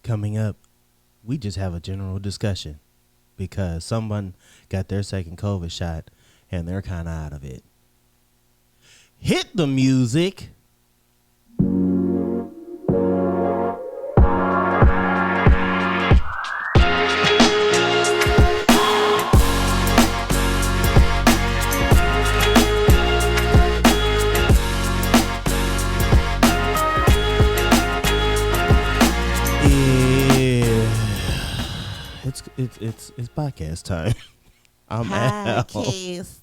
Coming up, we just have a general discussion because someone got their second COVID shot and they're kind of out of it. Hit the music. It's podcast time. Podcast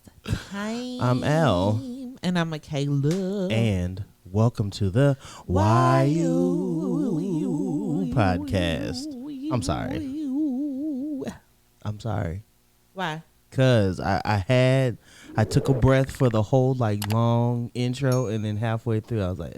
time. I'm Al. And I'm Mikayla. And welcome to the Why You podcast. I'm sorry. Why? Cause I took a breath for the whole long intro, and then halfway through I was like,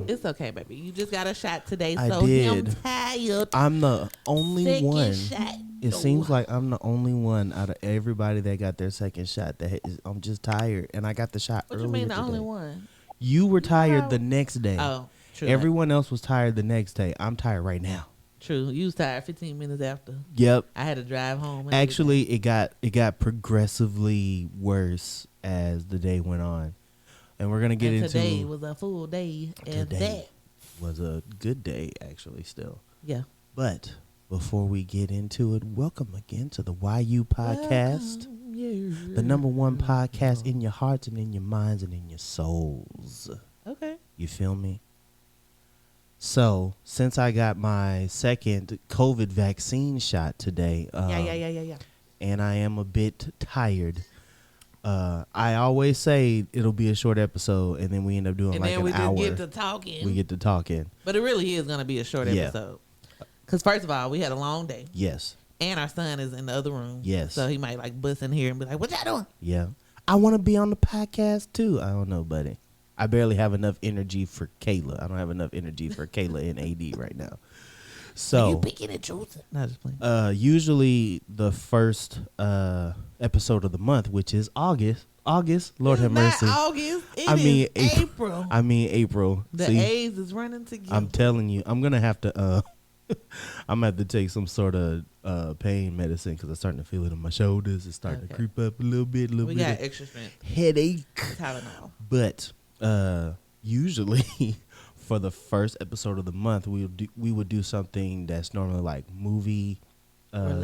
It's okay, baby. You just got a shot today, I so did. I'm tired. I'm the only Second one. shot. It seems like I'm the only one out of everybody that got their second shot I'm just tired, and I got the shot What earlier you mean the today. only one? You were tired the next day. Oh, true. Everyone else was tired the next day. I'm tired right now. True. You was tired 15 minutes after. Yep. I had to drive home. And Actually, it got progressively worse as the day went on, and we're gonna get into. Today was a full day, and today was a good day, actually. Still, yeah. But before we get into it, welcome again to the YU podcast, the number one podcast in your hearts and in your minds and in your souls. Okay. You feel me? So, since I got my second COVID vaccine shot today, Yeah. and I am a bit tired. I always say it'll be a short episode, and then we end up doing And like then an we hour. just get to talking. We get to talking. But it really is going to be a short episode. Because first of all, we had a long day. Yes. And our son is in the other room. Yes. So he might bust in here and be like, what y'all doing? Yeah. I want to be on the podcast too. I don't know, buddy. I barely have enough energy for Kayla. I don't have enough energy for Kayla and AD right now. So you picking and choosing? No, just playing. Usually the first episode of the month, which is August. Lord have mercy. Not August. It is April. I mean April. The See, A's is running together. I'm telling you, I'm gonna have to. I'm gonna have to take some sort of pain medicine because I'm starting to feel it in my shoulders. It's starting to creep up a little bit. We got extra strength. Headache. Tylenol. But usually for the first episode of the month, we would do something that's normally like movie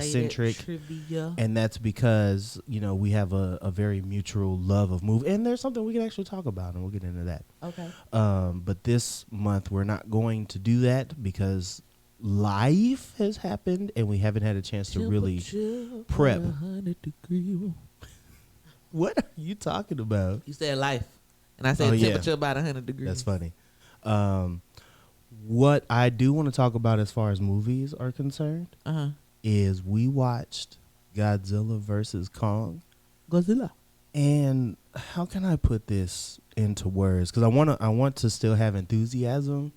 centric trivia. And that's because we have a very mutual love of movie, and there's something we can actually talk about, and we'll get into that. Okay. But this month we're not going to do that because life has happened and we haven't had a chance to really prep. What are you talking about? You said life, and I said temperature about 100 degrees. That's funny. What I do want to talk about as far as movies are concerned is we watched Godzilla versus Kong. Godzilla. And how can I put this into words? Because I want to still have enthusiasm,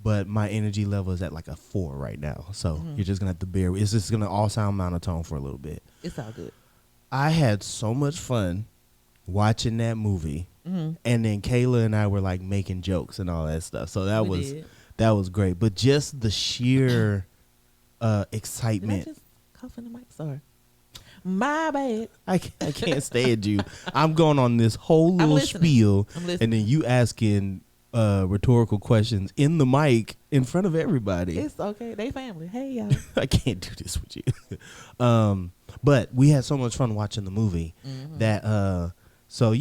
but my energy level is at like a 4 right now. So you're just gonna have to bear. It's just gonna all sound monotone for a little bit. It's all good. I had so much fun watching that movie, and then Kayla and I were like making jokes and all that stuff. So that was great. But just the sheer excitement. Did I just cough in the mic? Sorry. My bad. I can't stand you. I'm going on this whole little spiel, and then you asking rhetorical questions in the mic in front of everybody. It's okay. They family. Hey, y'all. I can't do this with you. But we had so much fun watching the movie that so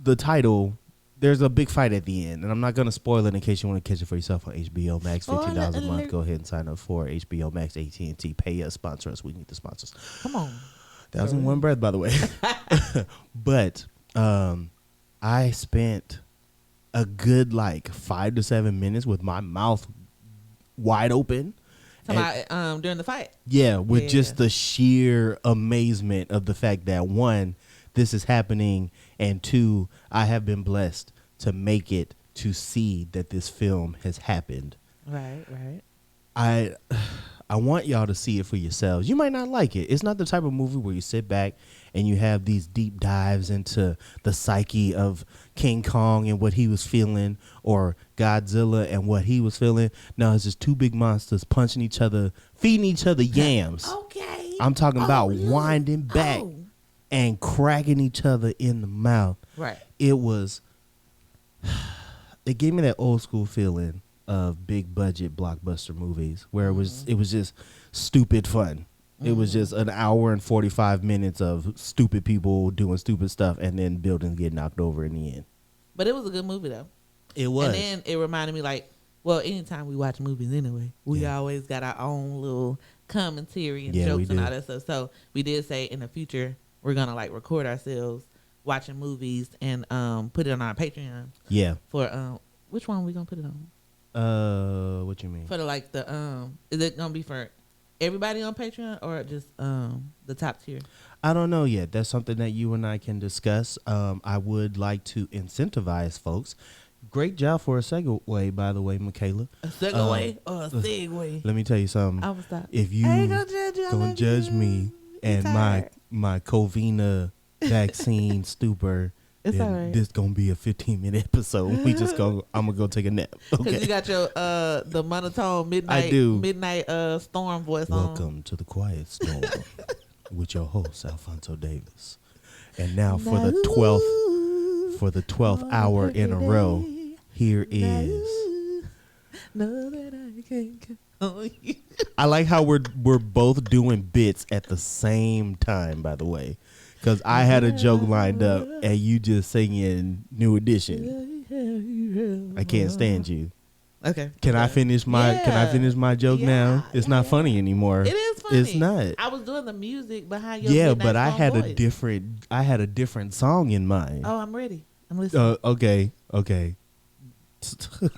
the title, there's a big fight at the end, and I'm not going to spoil it in case you want to catch it for yourself on HBO Max. $15 a month. Go ahead and sign up for HBO Max. AT&T, pay us, sponsor us. We need the sponsors. Come on. That was in one breath, by the way. But I spent a good 5 to 7 minutes with my mouth wide open. During the fight? Yeah, with just the sheer amazement of the fact that, 1, this is happening, and 2, I have been blessed to make it to see that this film has happened. Right. I want y'all to see it for yourselves. You might not like it. It's not the type of movie where you sit back and you have these deep dives into the psyche of King Kong and what he was feeling, or Godzilla and what he was feeling. No, it's just two big monsters punching each other, feeding each other yams. Okay. I'm talking about winding back and cracking each other in the mouth. Right. It gave me that old school feeling of big budget blockbuster movies where it was just stupid fun. It was just an hour and 45 minutes of stupid people doing stupid stuff and then buildings get knocked over in the end. But it was a good movie though. It was. And then it reminded me, like, well, anytime we watch movies anyway, we always got our own little commentary and jokes and all that stuff. So we did say in the future we're gonna like record ourselves watching movies and put it on our Patreon. Yeah. For which one are we gonna put it on? What you mean? For the is it gonna be for everybody on Patreon or just the top tier? I don't know yet. That's something that you and I can discuss. I would like to incentivize folks. Great job for a segue, by the way, Mikayla. A segue or a segue? Let me tell you something. I will stop. If you gonna judge me and my Covina vaccine stupor, it's all right. This gonna be a 15-minute episode. I'm gonna go take a nap. Okay. Because you got your the monotone midnight storm voice on. Welcome to the Quiet Storm with your host Alfonso Davis. And now for the 12th hour in a row, here is. Know that I can't call you. I like how we're both doing bits at the same time, by the way. Because I had a joke lined up and you just singing New Edition. I can't stand you. Okay. Can I finish my joke now? It's not funny anymore. It is funny. It's not. I was doing the music behind your but I had voice. I had a different song in mind. Oh, I'm ready. I'm listening. Okay.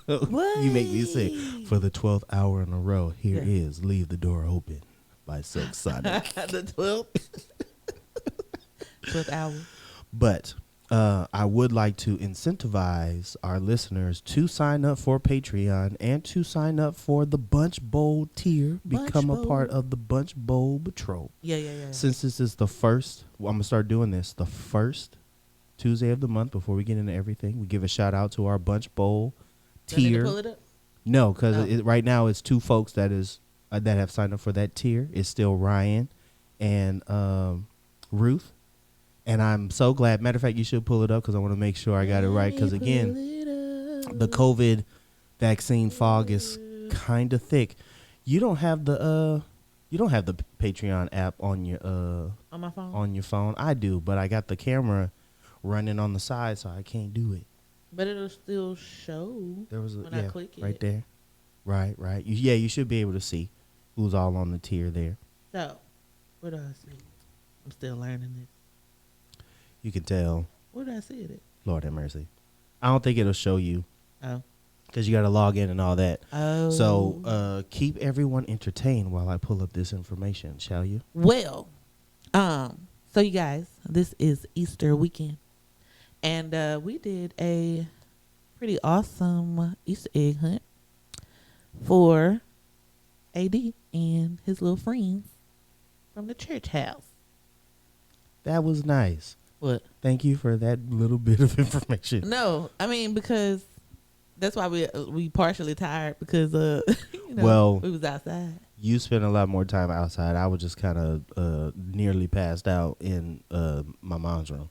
What? You make me sick. For the 12th hour in a row, here is Leave the Door Open by Silk Sonic. The 12th hour. But I would like to incentivize our listeners to sign up for Patreon and to sign up for the Bunch Bowl tier. Become a part of the Bunch Bowl Patrol. Yeah. Since this is the first, I'm going to start doing this, the first Tuesday of the month before we get into everything. We give a shout out to our Bunch Bowl tier. Pull it up? No, because right now it's two folks that have signed up for that tier. It's still Ryan and Ruth. And I'm so glad. Matter of fact, you should pull it up because I want to make sure I got it right. Because again, the COVID vaccine fog is kind of thick. You don't have the Patreon app on your on my phone. On your phone. I do, but I got the camera running on the side, so I can't do it. But it'll still show. There was when I click it right there. Right. You should be able to see who's all on the tier there. So, where do I see it? I'm still learning this. You can tell. Where do I see it at? Lord have mercy. I don't think it'll show you. Oh. Because you got to log in and all that. Oh. So keep everyone entertained while I pull up this information, shall you? Well, so you guys, this is Easter weekend. And we did a pretty awesome Easter egg hunt for AD and his little friends from the church house. That was nice. What? Thank you for that little bit of information. No, I mean, because that's why we partially tired because we was outside. You spent a lot more time outside. I was just kind of nearly passed out in my mom's room.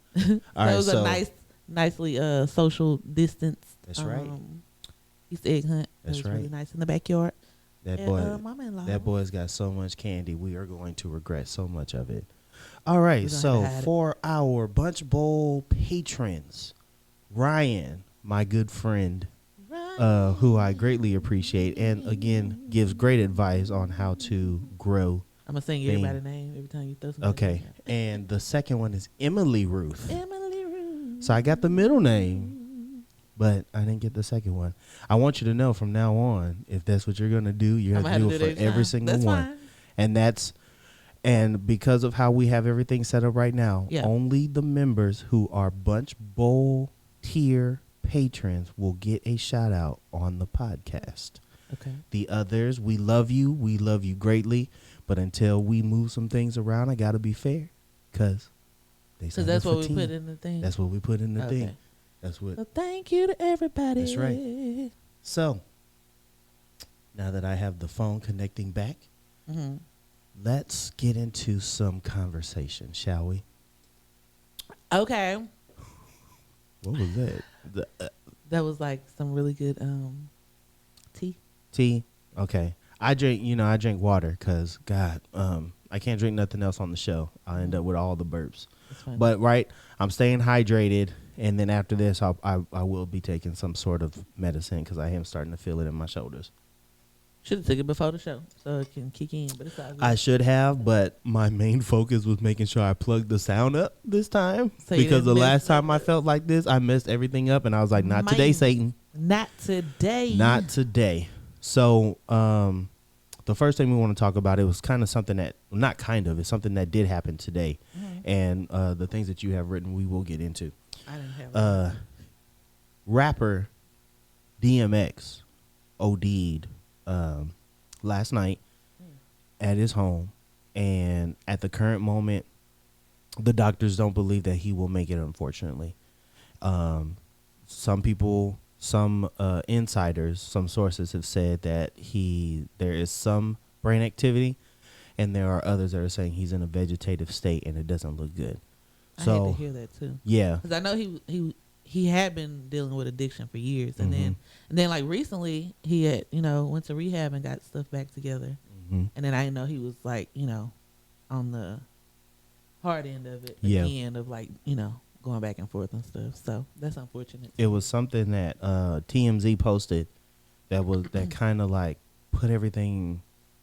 All right, it was a nicely social distance. That's right. Easter egg hunt. That's it was right. really nice in the backyard. That boy's got so much candy. We are going to regret so much of it. All right, so for our Bunch Bowl patrons, Ryan, my good friend, who I greatly appreciate, and again gives great advice on how to grow. I'm gonna sing everybody's name every time you throw something. Okay, and the second one is Emily Ruth. Emily Ruth. So I got the middle name, but I didn't get the second one. I want you to know from now on, if that's what you're gonna do, you're gonna do it for every single one, and because of how we have everything set up right now, only the members who are Bunch Bowl tier patrons will get a shout out on the podcast. Okay. The others, we love you. We love you greatly. But until we move some things around, I got to be fair. Because that's what we put in the thing. That's what we put in the Okay. thing. That's what. So thank you to everybody. That's right. So, now that I have the phone connecting back, Mm-hmm. let's get into some conversation, shall we? Okay. What was that? That was like some really good tea. Tea? Okay. I drink water because, God, I can't drink nothing else on the show. I'll end up with all the burps. That's fine. But, right, I'm staying hydrated. And then after this, I will be taking some sort of medicine because I am starting to feel it in my shoulders. Should have took it before the show so it can kick in, but it's all good. I should have, but my main focus was making sure I plugged the sound up this time. So because the last time I felt like this, I messed everything up. And I was like, not today, Satan. Not today. Not today. So the first thing we want to talk about, it was kind of something that, not kind of, it's something that did happen today. Mm-hmm. And the things that you have written, we will get into. I didn't have Rapper DMX OD'd last night at his home, and at the current moment, the doctors don't believe that he will make it, unfortunately. Some people, some insiders, some sources have said that there is some brain activity, and there are others that are saying he's in a vegetative state and it doesn't look good. I had to hear that too. Yeah, because I know he had been dealing with addiction for years, and then like recently he had went to rehab and got stuff back together, and then I know he was like on the hard end of it, again of like going back and forth and stuff. So that's unfortunate. It was something that TMZ posted that kind of like put everything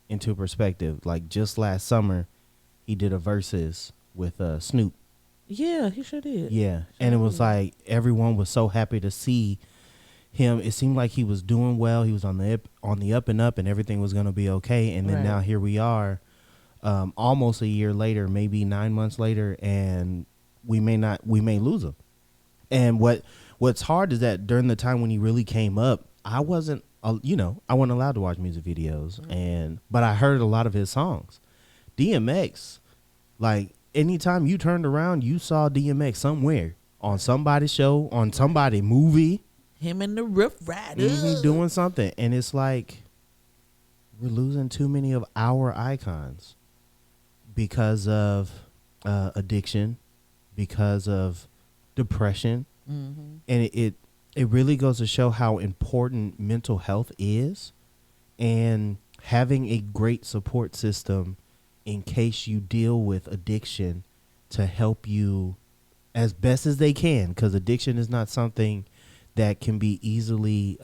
into perspective. Like just last summer, he did a versus with Snoop. Yeah, he sure did. Yeah, and it was like everyone was so happy to see him. It seemed like he was doing well. He was on the up and up, and everything was going to be okay. And then now here we are, almost a year later, maybe 9 months later, and we may lose him. And what's hard is that during the time when he really came up, I wasn't allowed to watch music videos, but I heard a lot of his songs. DMX, like. Anytime you turned around, you saw DMX somewhere on somebody's show, on somebody's movie. Him and the Rough Riders doing something. And it's like we're losing too many of our icons because of addiction, because of depression. And it really goes to show how important mental health is, and having a great support system in case you deal with addiction to help you as best as they can, because addiction is not something that can be easily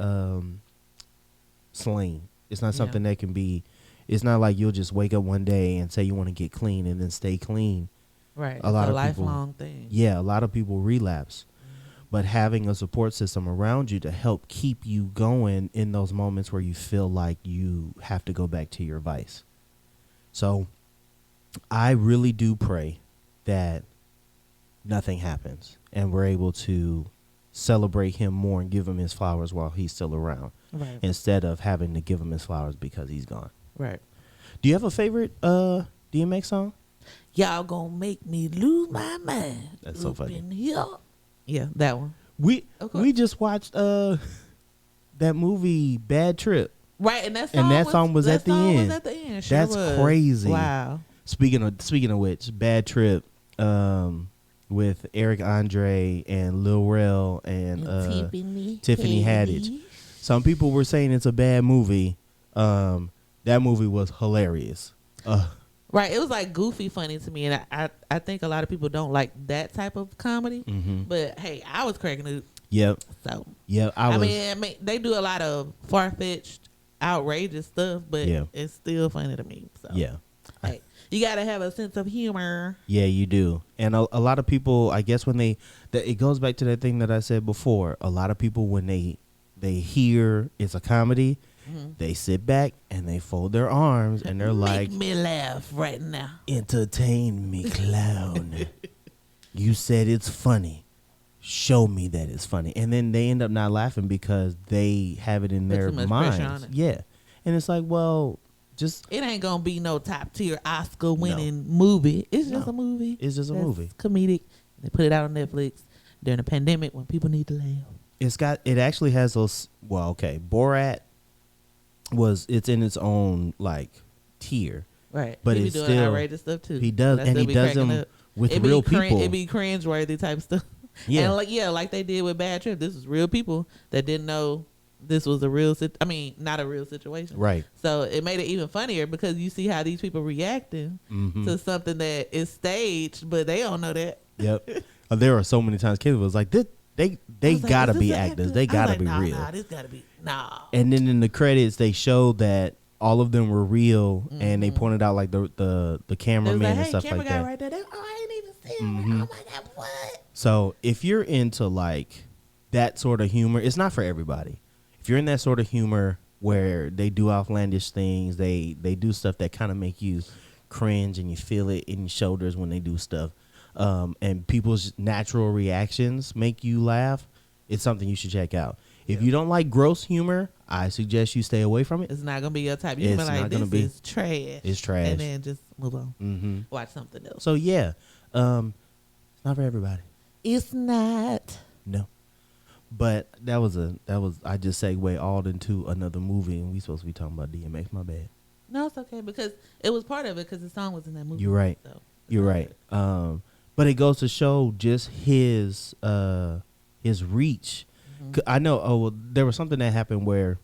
slain. It's not something that can be, it's not like you'll just wake up one day and say you want to get clean and then stay clean. Right. A lot of lifelong people, thing. Yeah, a lot of people relapse. But having a support system around you to help keep you going in those moments where you feel like you have to go back to your vice. So I really do pray that nothing happens and we're able to celebrate him more and give him his flowers while he's still around, instead of having to give him his flowers because he's gone. Right. Do you have a favorite DMX song? Y'all gonna make me lose my mind. That's so funny. Yeah, that one. We just watched that movie Bad Trip. Right, and that song was at the end. Sure That's was. crazy. Wow. Speaking of which, Bad Trip with Eric Andre and Lil Rel and Tiffany Haddish. Some people were saying it's a bad movie. That movie was hilarious. Right, it was like goofy funny to me, and I think a lot of people don't like that type of comedy. But hey, I was cracking it. Yep. So I mean, they do a lot of far-fetched, outrageous stuff, but it's still funny to me. So hey, you gotta have a sense of humor. Yeah, you do. And a lot of people, I guess, when it goes back to that thing that I said before. A lot of people, when they hear it's a comedy, they sit back and they fold their arms and they're like, "Make me laugh right now. Entertain me, clown. You said it's funny. Show me that it's funny." And then they end up not laughing because they have it in their minds. Yeah. And it's like, well, just it ain't gonna be no top tier Oscar winning movie. It's just a movie. It's just a movie. Comedic. They put it out on Netflix during a pandemic when people need to laugh. It actually has those. Well, okay, Borat it's in its own like tier, right? But he it's be doing still outrageous stuff too. He does, and he does them with real people. It be cringe worthy type stuff. Yeah, and like they did with Bad Trip. This is real people that didn't know this was a real. Not a real situation. Right. So it made it even funnier because you see how these people reacting to something that is staged, but they don't know that. Yep. There are so many times kids was like, they gotta be actors. They gotta be real. Nah, this gotta be And then in the credits, they showed that all of them were real, and they pointed out like the cameraman and stuff like that. Right there. I ain't even see him. Oh my God, what? So if you're into like that sort of humor, it's not for everybody. If you're in that sort of humor where they do outlandish things, they do stuff that kind of make you cringe and you feel it in your shoulders when they do stuff, and people's natural reactions make you laugh, it's something you should check out. If you don't like gross humor, I suggest you stay away from it. It's not gonna be your type. You're gonna be like, this is trash. It's trash. And then just move on. Watch something else. So yeah, it's not for everybody. It's not. No. But I just segue all into another movie, and we supposed to be talking about DMX. My bad. No, it's okay because it was part of it because the song was in that movie. You're right. So You're right. But it goes to show just his reach. I know. Oh, well, there was something that happened where,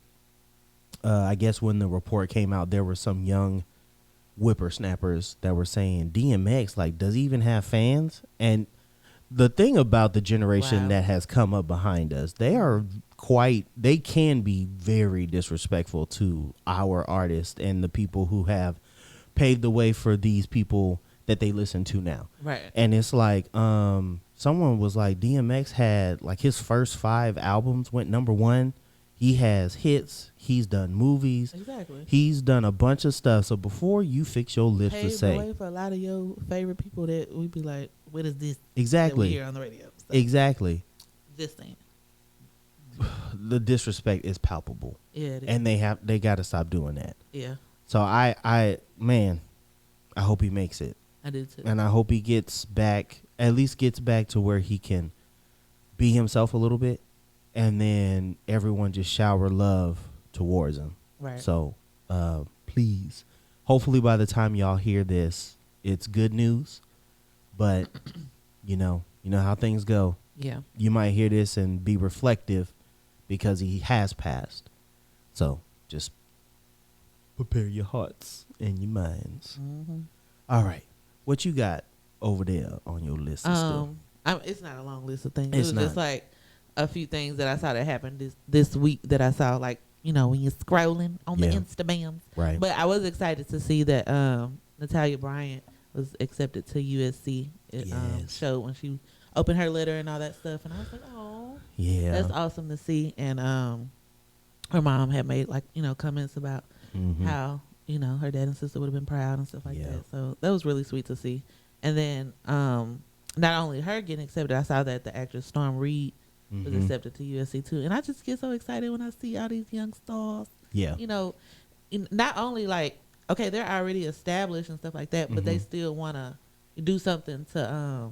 I guess when the report came out, there were some young whippersnappers that were saying DMX, like, does he even have fans? And the thing about the generation that has come up behind us, they can be very disrespectful to our artists and the people who have paved the way for these people that they listen to now. Right. And it's like, someone was like, DMX had like his first 5 albums went #1. He has hits. He's done movies. Exactly. He's done a bunch of stuff. So before you fix your lips to say, paved the way for a lot of your favorite people that we be like, what is this? Exactly. That we hear on the radio. So, exactly. Just saying. The disrespect is palpable. Yeah. It is. And they got to stop doing that. Yeah. So I hope he makes it. I do too. And I hope he at least gets back to where he can be himself a little bit, and then everyone just shower love towards him. Right. So please, hopefully by the time y'all hear this, it's good news. But you know how things go. Yeah. You might hear this and be reflective because he has passed. So just prepare your hearts and your minds. All right. What you got over there on your list? It's not a long list of things. It was just like a few things that I saw that happened this week that I saw, like, when you're scrolling on the Instagrams. Right. But I was excited to see that Natalia Bryant was accepted to USC. It showed when she opened her letter and all that stuff, and I was like, oh, yeah, that's awesome to see. And her mom had made comments about how her dad and sister would have been proud and stuff like that. So that was really sweet to see. And then not only her getting accepted, I saw that the actress Storm Reed was accepted to USC too. And I just get so excited when I see all these young stars. Yeah. Not only like, okay, they're already established and stuff like that, but they still want to do something to,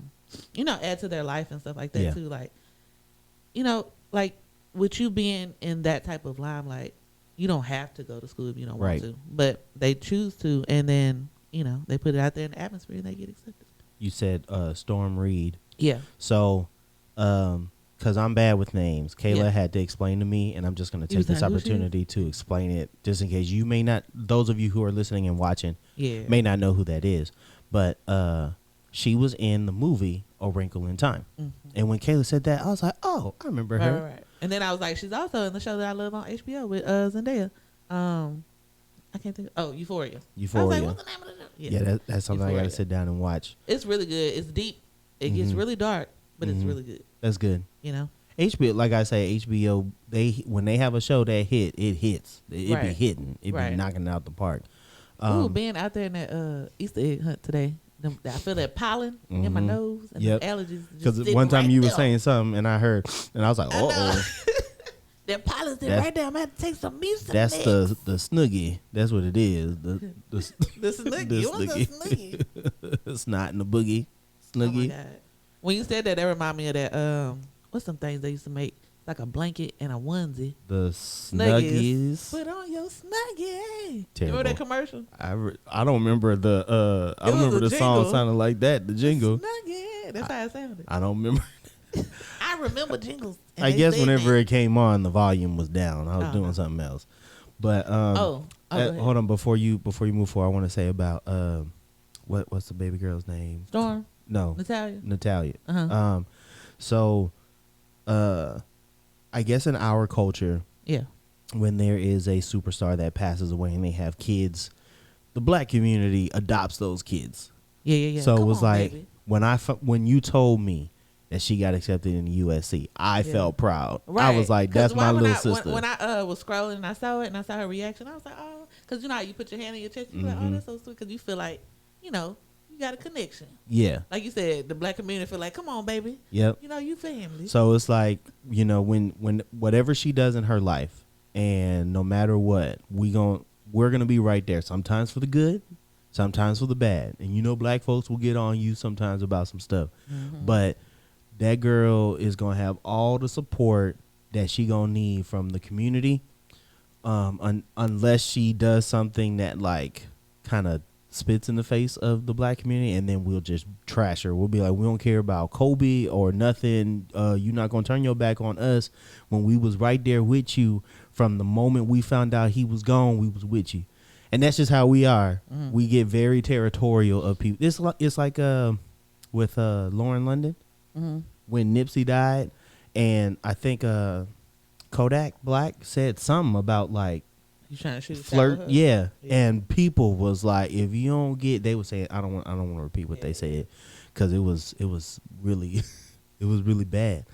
add to their life and stuff like that too. Like, like with you being in that type of limelight, you don't have to go to school if you don't want to, but they choose to, and then they put it out there in the atmosphere and they get accepted. You said Storm Reed. Yeah. So, because I'm bad with names, Kayla had to explain to me, and I'm just going to take this opportunity to explain it, just in case you may not. Those of you who are listening and watching, may not know who that is, but she was in the movie A Wrinkle in Time, and when Kayla said that, I was like, oh, I remember her. Right. And then I was like, she's also in the show that I love on HBO with Zendaya. I can't think. Euphoria. I was like, what's the name of the show? Yeah, that's something Euphoria. I got to sit down and watch. It's really good. It's deep. It gets really dark, but it's really good. That's good. HBO, like I say, HBO, when they have a show that it hits. It be hitting. It be knocking it out the park. Being out there in that Easter egg hunt today, I feel that pollen in my nose and the allergies. Because one time you were saying something and I heard, and I was like, uh-oh. That policy right there. I'm going to take some music. That's the snuggie. That's what it is. The the snuggie. What's a snuggie? Snot in the boogie. Snuggie. Oh my God. When you said that remind me of that. What's some things they used to make? Like a blanket and a onesie. The snuggies. Put on your snuggie. Terrible. You remember that commercial? I don't remember the I remember the song sounding like that. The jingle. Snuggie. That's how it sounded. I don't remember. I remember jingles. I guess whenever it came on, the volume was down. I was doing something else. But hold on, before you move forward, I want to say about what's the baby girl's name? Storm. No, Natalia. Uh-huh. So, I guess in our culture, yeah, when there is a superstar that passes away and they have kids, the black community adopts those kids. Yeah. So it was like baby. when you told me that she got accepted in the USC, I felt proud. Right. I was like, that's my little sister. When I was scrolling and I saw it and I saw her reaction, I was like, oh, because you know how you put your hand in your chest, you're like, oh, that's so sweet, because you feel like, you got a connection. Yeah. Like you said, the black community feel like, come on, baby. Yep. You family. So it's like, when whatever she does in her life, and no matter what, we're gonna be right there. Sometimes for the good, sometimes for the bad. And black folks will get on you sometimes about some stuff. Mm-hmm. But that girl is gonna have all the support that she gonna need from the community, unless she does something that like kind of spits in the face of the black community, and then we'll just trash her. We'll be like, we don't care about Kobe or nothing. You're not gonna turn your back on us when we was right there with you from the moment we found out he was gone. We was with you, and that's just how we are. Mm-hmm. We get very territorial of people. It's like with Lauren London. Mm-hmm. When Nipsey died, and I think Kodak Black said something about like you trying to shoot flirt, yeah. And people was like, if you don't get, they would say, I don't want to repeat what they said, because it was really it was really bad,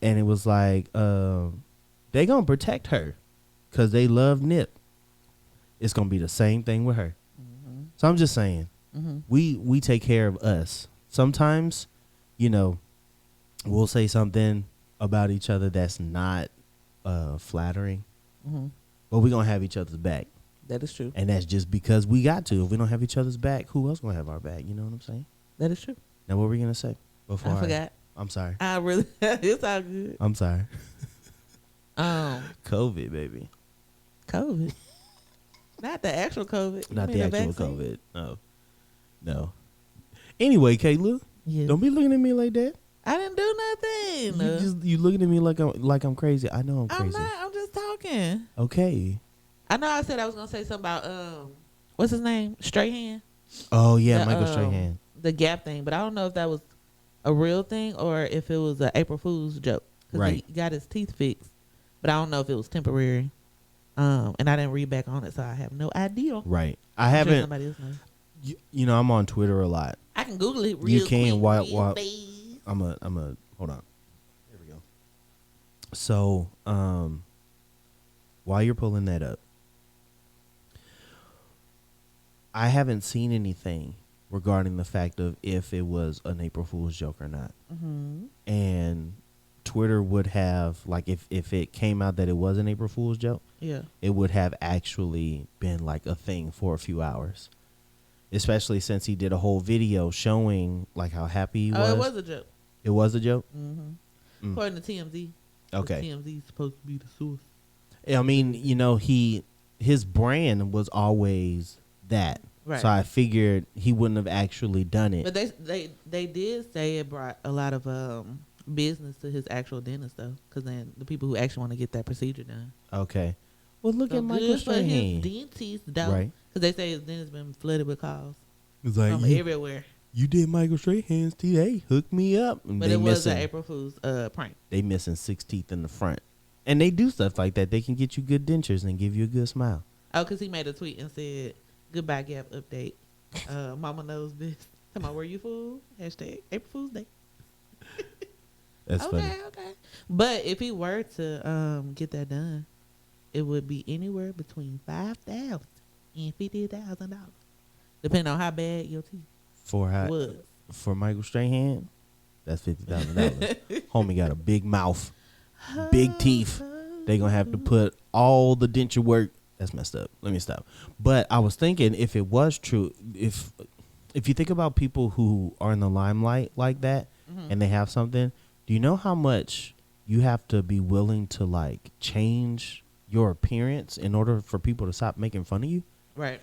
and it was like they gonna protect her because they love Nip. It's gonna be the same thing with her. Mm-hmm. So I'm just saying, we take care of us. Sometimes, we'll say something about each other that's not flattering, but we're going to have each other's back. That is true. And that's just because we got to. If we don't have each other's back, who else going to have our back? You know what I'm saying? That is true. Now, what were we going to say before I forgot. I'm sorry. I really, it's all good. I'm sorry. COVID, baby. COVID. Not the actual COVID. Not the actual COVID. No. Anyway, Kayla, don't be looking at me like that. I didn't do nothing. You looking at me like I'm crazy. I know I'm crazy. I'm not. I'm just talking. Okay. I know I said I was gonna say something about what's his name? Strahan. Oh yeah, Michael Strahan. The Gap thing, but I don't know if that was a real thing or if it was an April Fool's joke. Right. He got his teeth fixed, but I don't know if it was temporary. And I didn't read back on it, so I have no idea. Right. I haven't. Somebody else knows. I'm on Twitter a lot. I can Google it real quick. You can. I'm a hold on. Here we go. So, while you're pulling that up, I haven't seen anything regarding the fact of if it was an April Fool's joke or not. Mm-hmm. And Twitter would have, like, if it came out that it was an April Fool's joke, it would have actually been like a thing for a few hours. Especially since he did a whole video showing like how happy he was. Oh, it was a joke. It was a joke? Mm-hmm. According to TMZ. Okay. TMZ is supposed to be the source. I mean, his brand was always that. Right. So I figured he wouldn't have actually done it. But they did say it brought a lot of business to his actual dentist, though, because then the people who actually want to get that procedure done. Okay. Well, look at Michael Strahan. His dentist, though. Right. Because they say his dentist been flooded with calls. It's like from everywhere. You did Michael Strahan's teeth. Hey, hook me up. And but it was an April Fool's prank. They missing 6 teeth in the front. And they do stuff like that. They can get you good dentures and give you a good smile. Oh, because he made a tweet and said, "Goodbye, Gap update. Mama knows this. Come on, were you fool? Hashtag April Fool's Day." That's funny. Okay. But if he were to get that done, it would be anywhere between $5,000 and $50,000, depending on how bad your teeth was. For Michael Strahan, that's $50,000. Homie got a big mouth, big teeth, They're going to have to put all the denture work. That's messed up. Let me stop. But I was thinking, if it was true, if you think about people who are in the limelight like that, and they have something, do you know how much you have to be willing to like change your appearance in order for people to stop making fun of you? Right.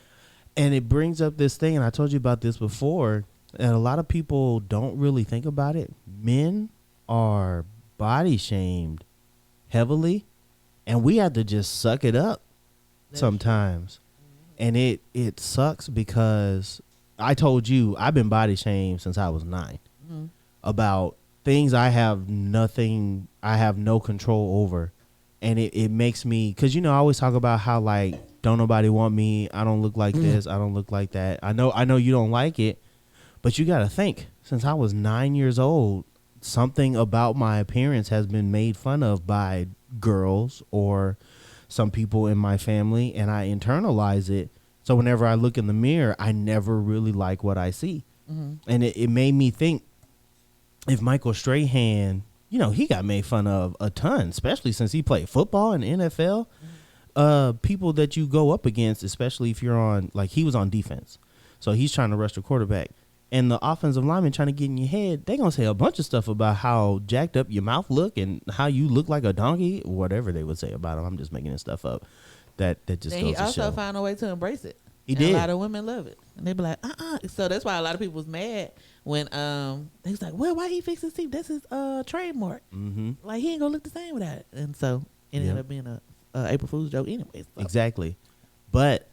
And it brings up this thing, and I told you about this before, and a lot of people don't really think about it. Men are body shamed heavily, and we have to just suck it up sometimes. And it sucks because I told you I've been body shamed since I was 9 about things I have no control over. And it makes me, because I always talk about how like don't nobody want me, I don't look like this, I don't look like that. I know you don't like it, but you got to think, since I was 9 years old, something about my appearance has been made fun of by girls or some people in my family, and I internalize it. So whenever I look in the mirror, I never really like what I see. And it made me think, if Michael Strahan, he got made fun of a ton, especially since he played football in the NFL. People that you go up against, especially if you're on, like he was on defense, so he's trying to rush the quarterback, and the offensive lineman trying to get in your head, they gonna say a bunch of stuff about how jacked up your mouth look and how you look like a donkey, whatever they would say about him. I'm just making this stuff up. That just and goes he to also show. found a way to embrace it. He and did. A lot of women love it, and they be like, So that's why a lot of people was mad when they was like, well, why he fix his teeth? That's his trademark. Like he ain't gonna look the same without it. And so it ended up being a April Fool's joke anyway. So. Exactly, but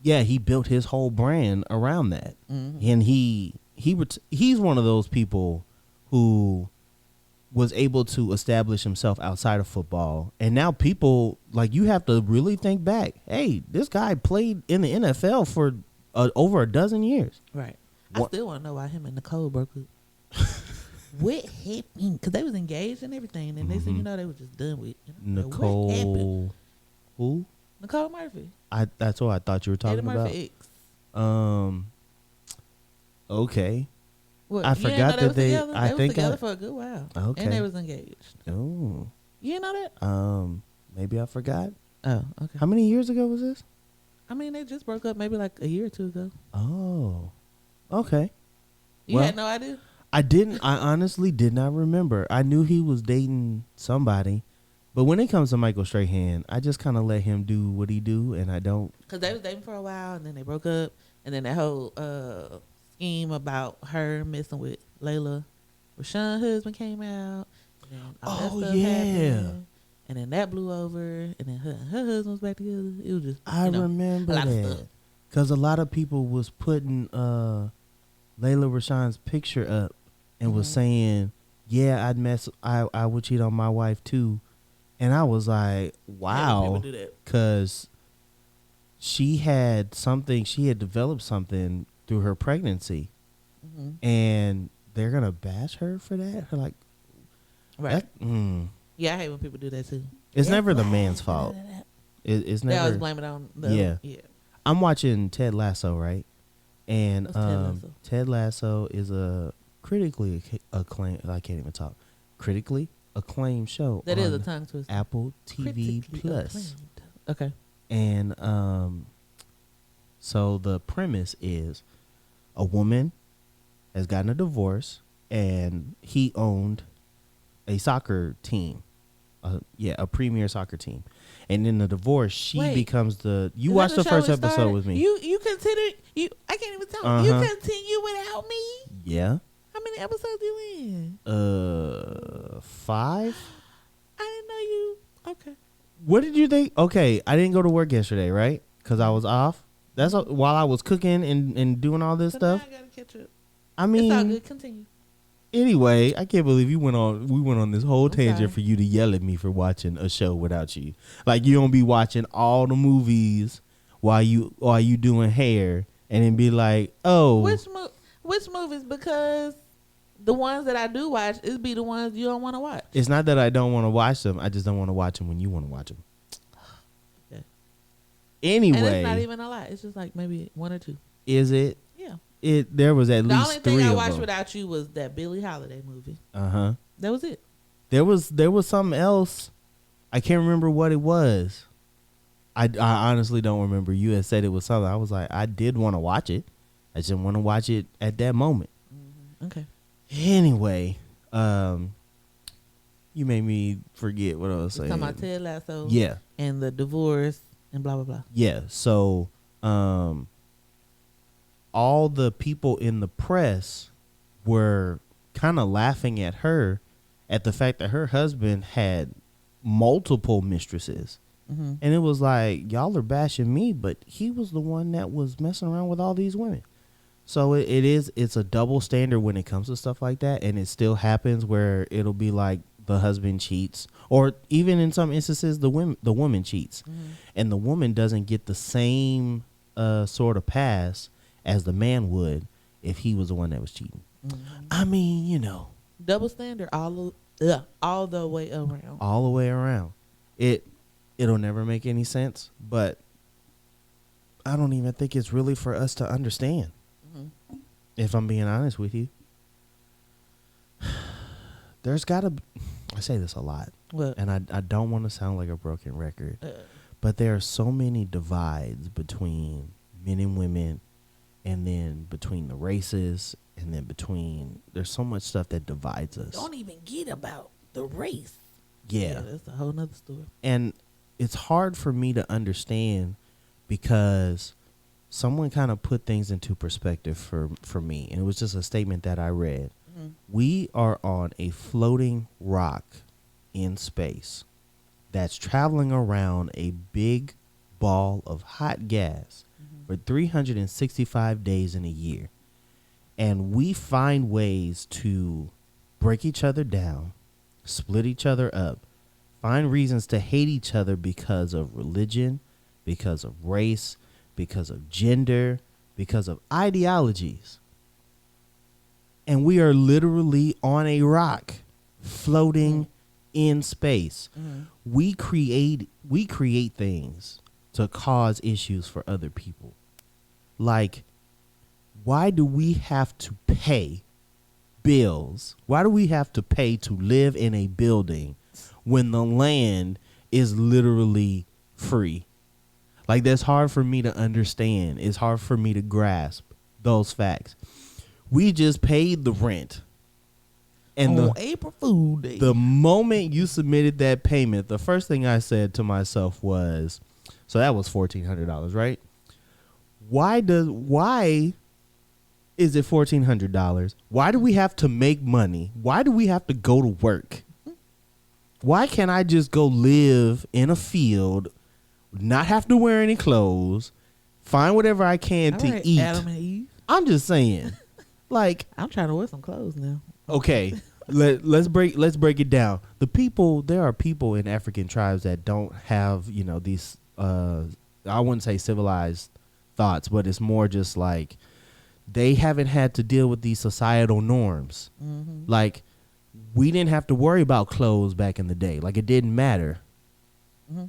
yeah, he built his whole brand around that, and he's one of those people who was able to establish himself outside of football. And now people, like, you have to really think back. Hey, this guy played in the NFL for over a dozen years. Right. I still want to know why him and Nicole broke up. What happened? Because they was engaged and everything. And they said, they was just done with. Nicole. What happened? Who? Nicole Murphy. That's what I thought you were talking Eddie about. Murphy X. Okay. What, I forgot that they. Together? I they think was together for a good while. Okay. And they was engaged. Oh. You didn't know that? Maybe I forgot. Oh, okay. How many years ago was this? I mean, they just broke up maybe like a year or two ago. Oh. Okay. You had no idea? I didn't. I honestly did not remember. I knew he was dating somebody, but when it comes to Michael Strahan, I just kind of let him do what he do, and I don't. Because they was dating for a while, and then they broke up, and then that whole scheme about her messing with Layla Rashawn's husband came out. And then all that stuff happened, and then that blew over, and then her husband was back together. It was just I remember that because a lot of people was putting Layla Rashawn's picture up and was saying, "Yeah, I would cheat on my wife too," and I was like, "Wow," because she had developed something through her pregnancy, and they're gonna bash her for that. Her like, right? Yeah, I hate when people do that too. It's never the man's fault. It's never. They always blame it on the yeah. I'm watching Ted Lasso, right? And Ted Lasso is a critically acclaimed. I can't even talk. Critically acclaimed show. That is a tongue twister. Apple TV Plus. Acclaimed. Okay. And so the premise is a woman has gotten a divorce, and he owned a soccer team. A premier soccer team. And in the divorce, she becomes the. You watched the first episode with me. You consider you. I can't even talk. You continue without me. Yeah. How many episodes you in? 5. I didn't know you. Okay. What did you think? Okay, I didn't go to work yesterday, right? Because I was off. That's while I was cooking and doing all this stuff. Now I gotta catch up. I mean, it's all good. Continue. Anyway, I can't believe we went on this whole tangent for you to yell at me for watching a show without you. Like, you don't be watching all the movies while you doing hair, and then be like, oh, which movies? Because the ones that I do watch, it be the ones you don't want to watch. It's not that I don't want to watch them. I just don't want to watch them when you want to watch them. Okay. Anyway, and it's not even a lot. It's just like maybe 1 or 2. Is it? Yeah. There was at least 3 of them. The only thing I watched without you was that Billie Holiday movie. Uh-huh. That was it. There was something else. I can't remember what it was. I honestly don't remember. You had said it was something. I was like, I did want to watch it. I just didn't want to watch it at that moment. Okay. Anyway, you made me forget what I was saying. Talking about Ted Lasso. Yeah. And the divorce and blah, blah, blah. Yeah. So, all the people in the press were kind of laughing at her at the fact that her husband had multiple mistresses. Mm-hmm. And it was like, y'all are bashing me, but he was the one that was messing around with all these women. So it's a double standard when it comes to stuff like that. And it still happens where it'll be like the husband cheats, or even in some instances, the woman cheats. Mm-hmm. And the woman doesn't get the same sort of pass as the man would if he was the one that was cheating. Mm-hmm. I mean, you know. Double standard all the way around. All the way around. It'll never make any sense, but I don't even think it's really for us to understand. Mm-hmm. If I'm being honest with you. There's got to, I say this a lot, what? And I don't want to sound like a broken record, but there are so many divides between men and women, and then between the races, and then there's so much stuff that divides us. Don't even get about the race. Yeah. That's a whole nother story. And it's hard for me to understand because someone kind of put things into perspective for me. And it was just a statement that I read. Mm-hmm. We are on a floating rock in space that's traveling around a big ball of hot gas for 365 days in a year. And we find ways to break each other down, split each other up, find reasons to hate each other because of religion, because of race, because of gender, because of ideologies. And we are literally on a rock floating in space. Mm-hmm. We create things to cause issues for other people. Like, why do we have to pay bills? Why do we have to pay to live in a building when the land is literally free? Like, that's hard for me to understand. It's hard for me to grasp those facts. We just paid the rent. And on April Fool Day. The moment you submitted that payment, the first thing I said to myself was, so that was $1,400, right? Why is it $1,400? Why do we have to make money? Why do we have to go to work? Why can't I just go live in a field, not have to wear any clothes, find whatever I can to eat? Adam and Eve. I'm just saying. Like, I'm trying to wear some clothes now. Okay. let's break it down. There are people in African tribes that don't have, these I wouldn't say civilized thoughts, but it's more just like they haven't had to deal with these societal norms. Mm-hmm. Like, we didn't have to worry about clothes back in the day. Like, it didn't matter. Mm-hmm.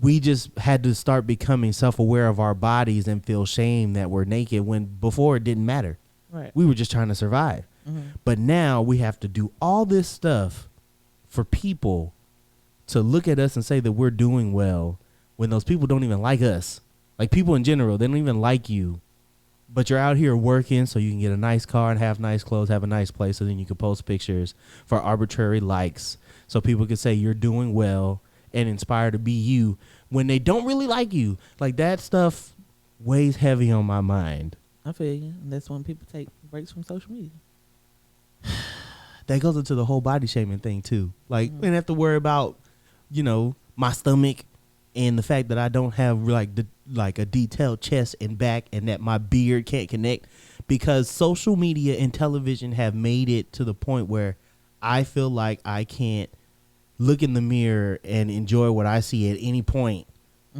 We just had to start becoming self-aware of our bodies and feel shame that we're naked when before it didn't matter. Right. We were just trying to survive. Mm-hmm. But now we have to do all this stuff for people to look at us and say that we're doing well when those people don't even like us. Like, people in general, they don't even like you. But you're out here working so you can get a nice car and have nice clothes, have a nice place, so then you can post pictures for arbitrary likes so people can say you're doing well and inspire to be you when they don't really like you. Like, that stuff weighs heavy on my mind. I feel you. And that's when people take breaks from social media. That goes into the whole body shaming thing too. Like, we didn't have to worry about, my stomach and the fact that I don't have like a detailed chest and back and that my beard can't connect, because social media and television have made it to the point where I feel like I can't look in the mirror and enjoy what I see at any point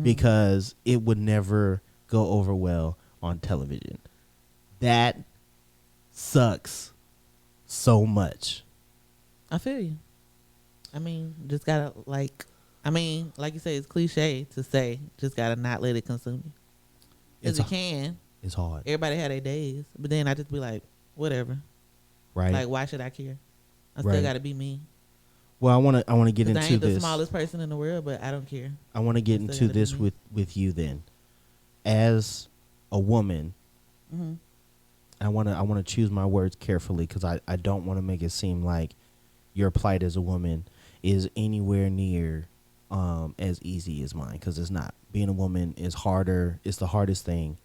because it would never go over well on television. That sucks so much. I feel you. I mean, just gotta like you say, it's cliche to say, just gotta not let it consume you. Because it can. It's hard. Everybody had their days, but then I just be like, whatever. Right. Like, why should I care? I still gotta be me. Well, I want to get 'Cause I into ain't the this. smallest person in the world, but I don't care. I want to get Still into gotta be this me. with you then. As a woman, Mm-hmm. I want to choose my words carefully because I don't want to make it seem like your plight as a woman is anywhere near as easy as mine, because it's not. Being a woman is harder. It's the hardest thing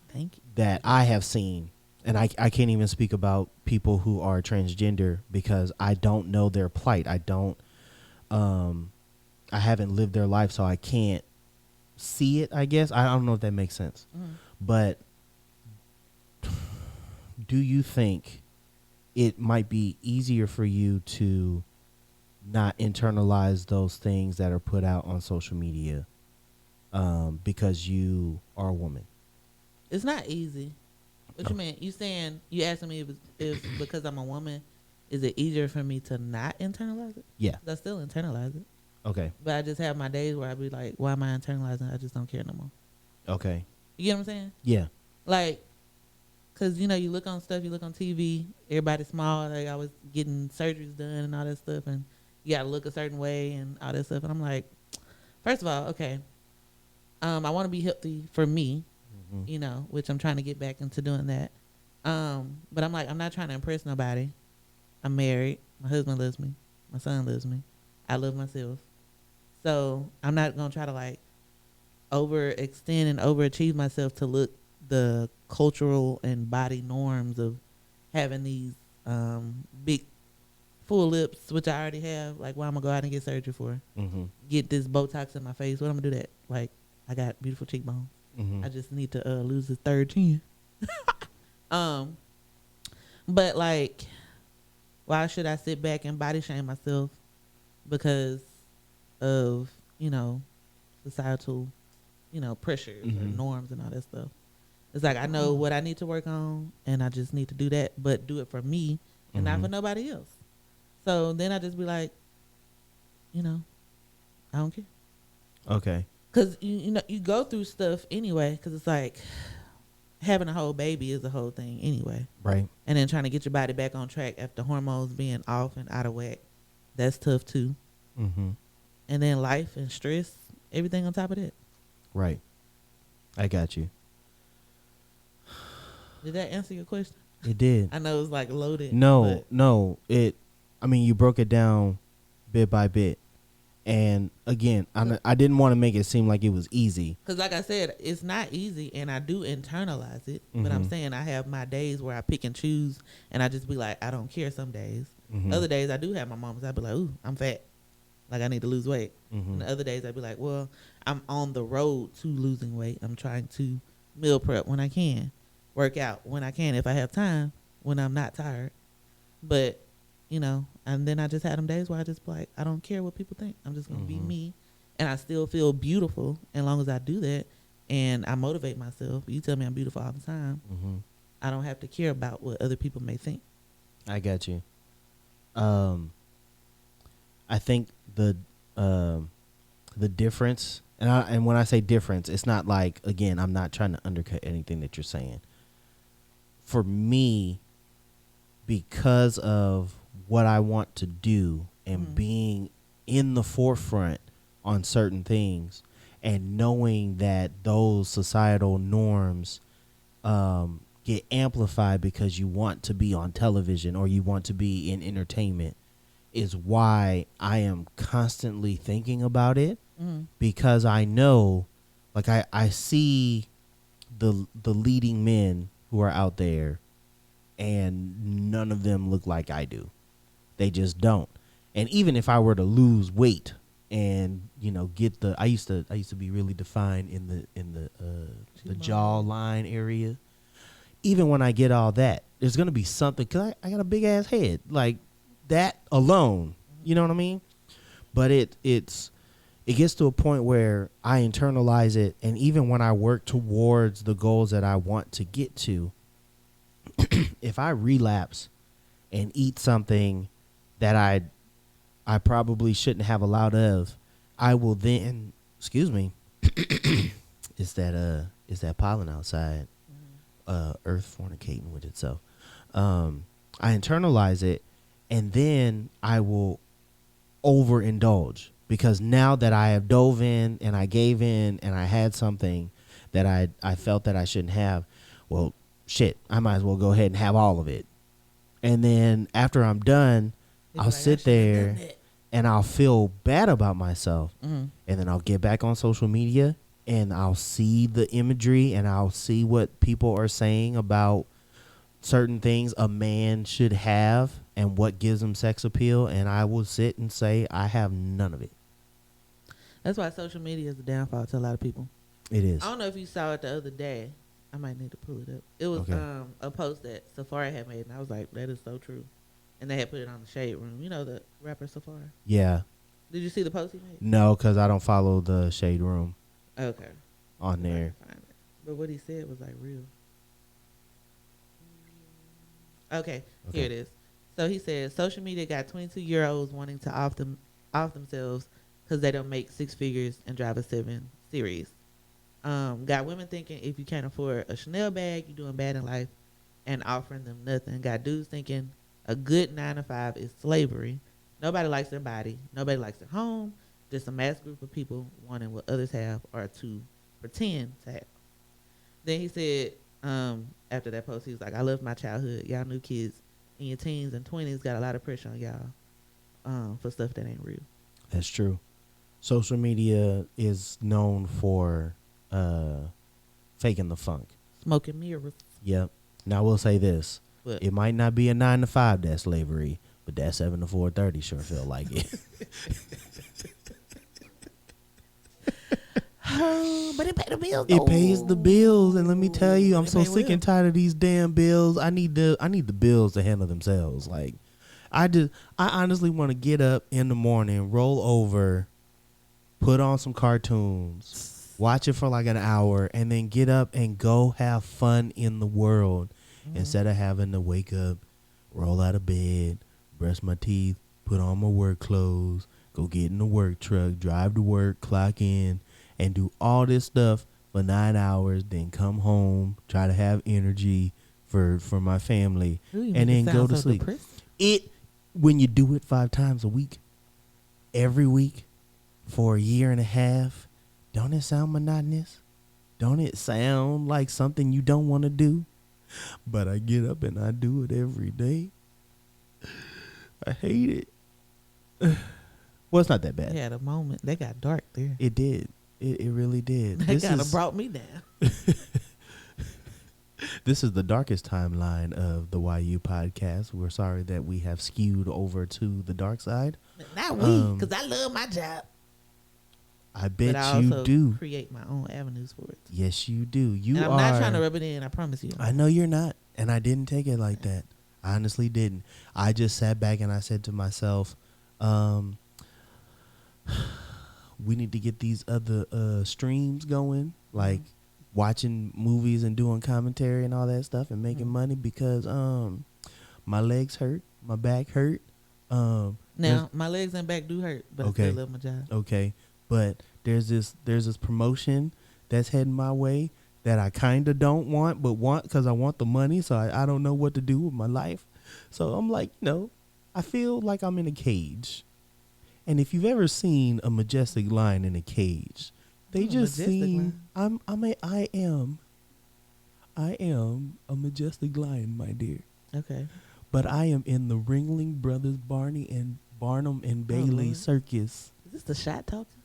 Thank you. that I have seen. And I can't even speak about people who are transgender because I don't know their plight. I haven't lived their life, so I can't see it, I guess. I don't know if that makes sense. Mm-hmm. But do you think it might be easier for you to not internalize those things that are put out on social media because you are a woman? It's not easy. What you mean? You saying you asking me if because I'm a woman, is it easier for me to not internalize it? Yeah. 'Cause I still internalize it, Okay. but I just have my days where I be like, why am I internalizing? I just don't care no more. Okay. You get what I'm saying? Yeah. Like, cause you know you look on stuff, you look on TV, everybody's small, they always getting surgeries done and all that stuff, and you gotta look a certain way and all that stuff. And I'm like, first of all, okay, I want to be healthy for me, you know, which I'm trying to get back into doing that. But I'm like, I'm not trying to impress nobody. I'm married. My husband loves me. My son loves me. I love myself. So I'm not gonna try to like overextend and overachieve myself to look the cultural and body norms of having these big full lips, which I already have. Like, why I'm gonna go out and get surgery for? Mm-hmm. Get this Botox in my face. What I'm gonna do that? Like, I got beautiful cheekbones. Mm-hmm. I just need to lose this third chin. But like, why should I sit back and body shame myself because of, you know, societal, you know, pressures or norms and all that stuff? It's like I know what I need to work on and I just need to do that, but do it for me and not for nobody else. So then I just be like, you know, I don't care. Okay. Because, you know, you go through stuff anyway, because it's like having a whole baby is a whole thing anyway. Right. And then trying to get your body back on track after hormones being off and out of whack, that's tough too. Mm-hmm. And then life and stress, everything on top of that. Right. I got you. Did that answer your question? It did. I know it's like loaded. No. I mean, you broke it down bit by bit. And again, I didn't want to make it seem like it was easy. Because like I said, it's not easy and I do internalize it. But I'm saying I have my days where I pick and choose and I just be like, I don't care some days. Other days I do have my moments. I'd be like, ooh, I'm fat. Like I need to lose weight. And the other days I'd be like, well, I'm on the road to losing weight. I'm trying to meal prep when I can. Work out when I can if I have time, when I'm not tired. But, you know, and then I just had them days where I just like, I don't care what people think. I'm just going to be me. And I still feel beautiful as long as I do that. And I motivate myself. You tell me I'm beautiful all the time. I don't have to care about what other people may think. I got you. I think the difference, and when I say difference, it's not like, again, I'm not trying to undercut anything that you're saying. For me, because of what I want to do and being in the forefront on certain things and knowing that those societal norms get amplified because you want to be on television or you want to be in entertainment, is why I am constantly thinking about it. Because I know, like I see the leading men who are out there and none of them look like I do. They just don't. And even if I were to lose weight and, you know, get the, I used to be really defined in the jawline area. Even when I get all that, there's going to be something, because I got a big ass head. Like that alone, you know what I mean? But it gets to a point where I internalize it. And even when I work towards the goals that I want to get to, if I relapse and eat something that I probably shouldn't have a lot of, I will then, excuse me, it's that pollen outside, earth fornicating with itself. I internalize it, and then I will overindulge, because now that I have dove in and I gave in and I had something that I felt that I shouldn't have, well, shit, I might as well go ahead and have all of it. And then after I'm done, I'll sit there and I'll feel bad about myself. And then I'll get back on social media and I'll see the imagery and I'll see what people are saying about certain things a man should have and what gives him sex appeal, and I will sit and say I have none of it. That's why social media is a downfall to a lot of people. It is. I don't know if you saw it the other day. I might need to pull it up. It was a post that Safari had made, and I was like, that is so true. And they had put it on the Shade Room. You know the rapper Safari? Yeah. Did you see the post he made? No, because I don't follow the Shade Room. Okay. On there. But what he said was like real. Okay, here it is. So he said, social media got 22-year-olds wanting to off themselves because they don't make six figures and drive a 7 Series. Got women thinking if you can't afford a Chanel bag, you're doing bad in life, and offering them nothing. Got dudes thinking a good 9 to 5 is slavery. Nobody likes their body. Nobody likes their home. Just a mass group of people wanting what others have or to pretend to have. Then he said, after that post, he was like, I love my childhood. Y'all new kids in your teens and 20s got a lot of pressure on y'all for stuff that ain't real. That's true. Social media is known for faking the funk. Smoking mirrors. Yep. Now I will say this. What? It might not be a 9 to 5 that's slavery, but that 7 to 4:30 sure feel like it. But it pays the bills. It pays the bills, and let me tell you, I'm so sick and tired of these damn bills. I need the bills to handle themselves. Like, I honestly want to get up in the morning, roll over, put on some cartoons, watch it for like an hour, and then get up and go have fun in the world instead of having to wake up, roll out of bed, brush my teeth, put on my work clothes, go get in the work truck, drive to work, clock in, and do all this stuff for 9 hours, then come home, try to have energy for my family, and then go to sleep. When you do it 5 times a week, every week, for a year and a half, don't it sound monotonous? Don't it sound like something you don't want to do? But I get up and I do it every day. I hate it. Well, it's not that bad. Yeah, the moment they got dark there. It did. It really did. That kind of brought me down. This is the darkest timeline of the YU podcast. We're sorry that we have skewed over to the dark side. Not we, because I love my job. I bet but I you also do. Create my own avenues for it. Yes, you do. I'm not trying to rub it in. I promise you. I know you're not, and I didn't take it like that. I honestly didn't. I just sat back and I said to myself, we need to get these other streams going, like watching movies and doing commentary and all that stuff and making money, because my legs hurt, my back hurt. Now my legs and back do hurt, but I still love my job. Okay, but there's this promotion that's heading my way that I kind of don't want, but want because I want the money, so I don't know what to do with my life. So I'm like, I feel like I'm in a cage. And if you've ever seen a majestic lion in a cage, they just seem I am a majestic lion, my dear. Okay. But I am in the Ringling Brothers Barnum and Bailey circus. Is this the shot talking?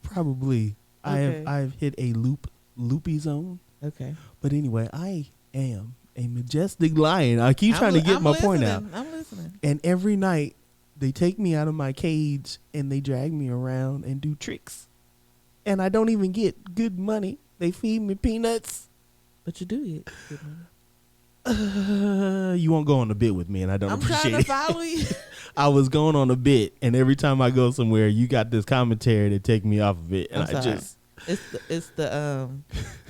Probably. Okay. I've hit a loopy zone. Okay. But anyway, I am a majestic lion. I keep trying to get my point out. I'm listening. And every night they take me out of my cage and they drag me around and do tricks. And I don't even get good money. They feed me peanuts. But you do get good money. You won't go on a bit with me, and I don't appreciate it. I'm trying to follow you. I was going on a bit, and every time I go somewhere, you got this commentary to take me off of it, and it's the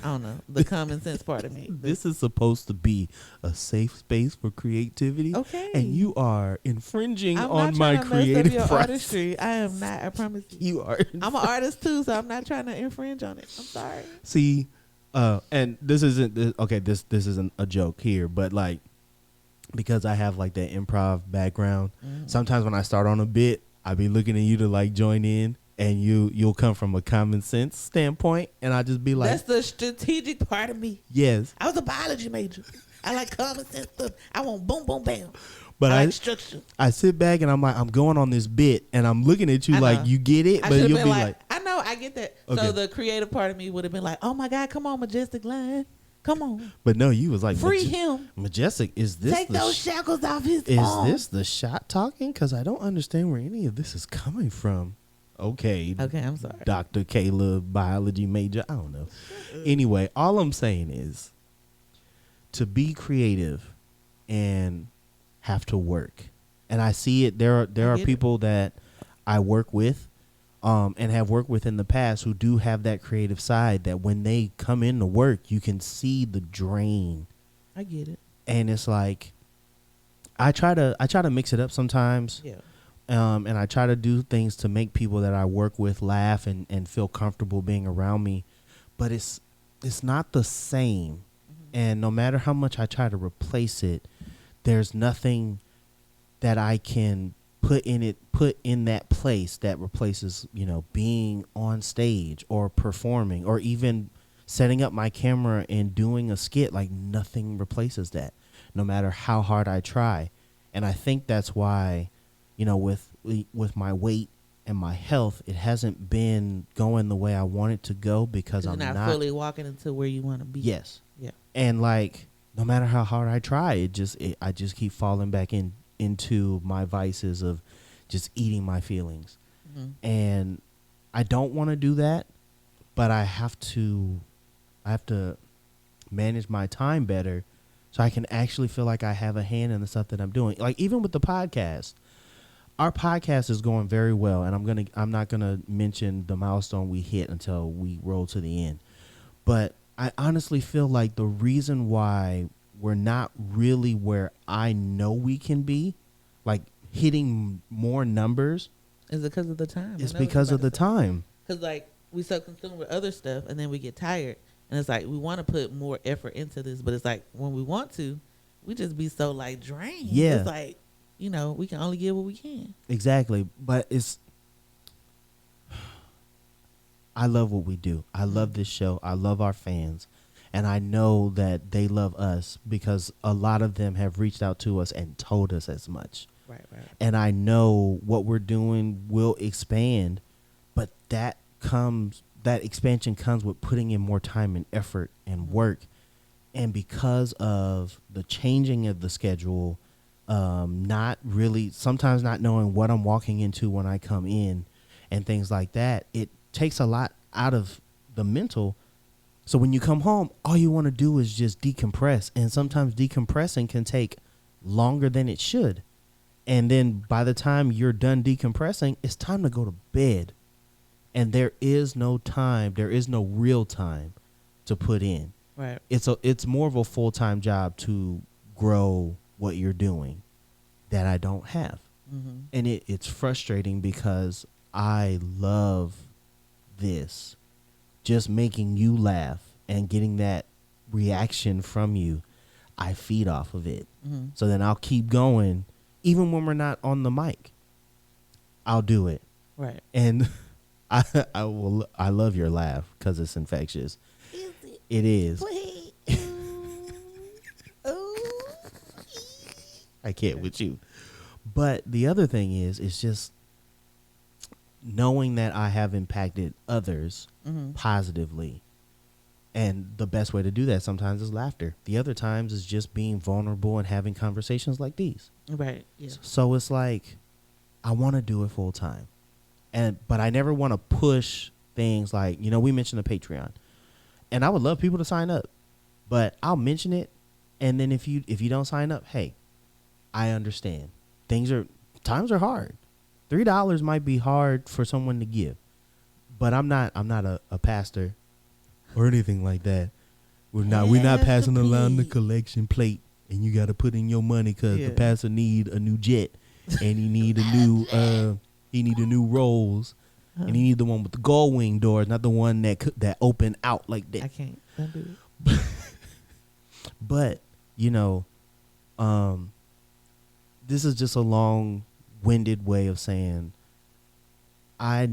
I don't know, the common sense part of me. This is supposed to be a safe space for creativity, and you are infringing on my creative process. Artistry. I am not. I promise you. You are. I'm an artist too, so I'm not trying to infringe on it. I'm sorry. See. And this isn't this isn't a joke here, but like, because I have like that improv background, sometimes when I start on a bit, I be looking at you to like join in, and you'll come from a common sense standpoint, and I just be like, that's the strategic part of me. yes. I was a biology major. I like common sense stuff. I want boom, boom, bam. But I like structure. I sit back and I'm like, I'm going on this bit, and I'm looking at you like you get it, but you'll be like, I know, I get that. Okay. So the creative part of me would have been like, oh my God, come on, Majestic Line. Come on. But no, you was like, free him. Majestic, is this take those shackles off his arm. Is this the shot talking? Because I don't understand where any of this is coming from. Okay, I'm sorry. Dr. Kayla, biology major. I don't know. Anyway, all I'm saying is to be creative and have to work. And I see it. There are people that I work with and have worked with in the past who do have that creative side that when they come into work, you can see the drain. I get it. And it's like, I try to mix it up sometimes. Yeah. And I try to do things to make people that I work with laugh and feel comfortable being around me. But it's not the same. Mm-hmm. And no matter how much I try to replace it, there's nothing that I can put in that place that replaces, being on stage or performing or even setting up my camera and doing a skit. Like, nothing replaces that, no matter how hard I try. And I think that's why, with my weight and my health, it hasn't been going the way I want it to go because I'm not fully walking into where you want to be. Yes. Yeah. And like, no matter how hard I try, I just keep falling back into my vices of just eating my feelings. Mm-hmm. And I don't want to do that, but I have to manage my time better so I can actually feel like I have a hand in the stuff that I'm doing. Like, even with the podcast, our podcast is going very well, and I'm not gonna mention the milestone we hit until we roll to the end. But I honestly feel like the reason why we're not really where I know we can be, like hitting more numbers, is it because of the time? It's because of the time. Because like we so consumed with other stuff, and then we get tired, and it's like we want to put more effort into this, but it's like when we want to, we just be so like drained. Yeah, it's like we can only give what we can. Exactly, but I love what we do. I love this show. I love our fans. And I know that they love us because a lot of them have reached out to us and told us as much. Right. And I know what we're doing will expand, but that expansion comes with putting in more time and effort and work. And because of the changing of the schedule, sometimes not knowing what I'm walking into when I come in and things like that, it takes a lot out of the mental. So when you come home, all you want to do is just decompress. And sometimes decompressing can take longer than it should. And then by the time you're done decompressing, it's time to go to bed. And there is no real time to put in. Right. It's more of a full-time job to grow what you're doing that I don't have. Mm-hmm. And it's frustrating because I love this. Just making you laugh and getting that reaction from you, I feed off of it. Mm-hmm. So then I'll keep going. Even when we're not on the mic, I'll do it. Right. And I love your laugh because it's infectious. Is it? It is. I can't with you. But the other thing is just knowing that I have impacted others positively. And the best way to do that sometimes is laughter. The other times is just being vulnerable and having conversations like these. Right. Yeah. So it's like, I want to do it full time. But I never want to push things like, we mentioned the Patreon. And I would love people to sign up. But I'll mention it. And then if you don't sign up, hey, I understand. Times are hard. $3 might be hard for someone to give. But I'm not a pastor or anything like that. We're not passing around the collection plate and you got to put in your money because the pastor need a new jet and he need a new rolls and he need the one with the gull wing doors, not the one that open out like that. I can't do it. But this is just a long-winded way of saying I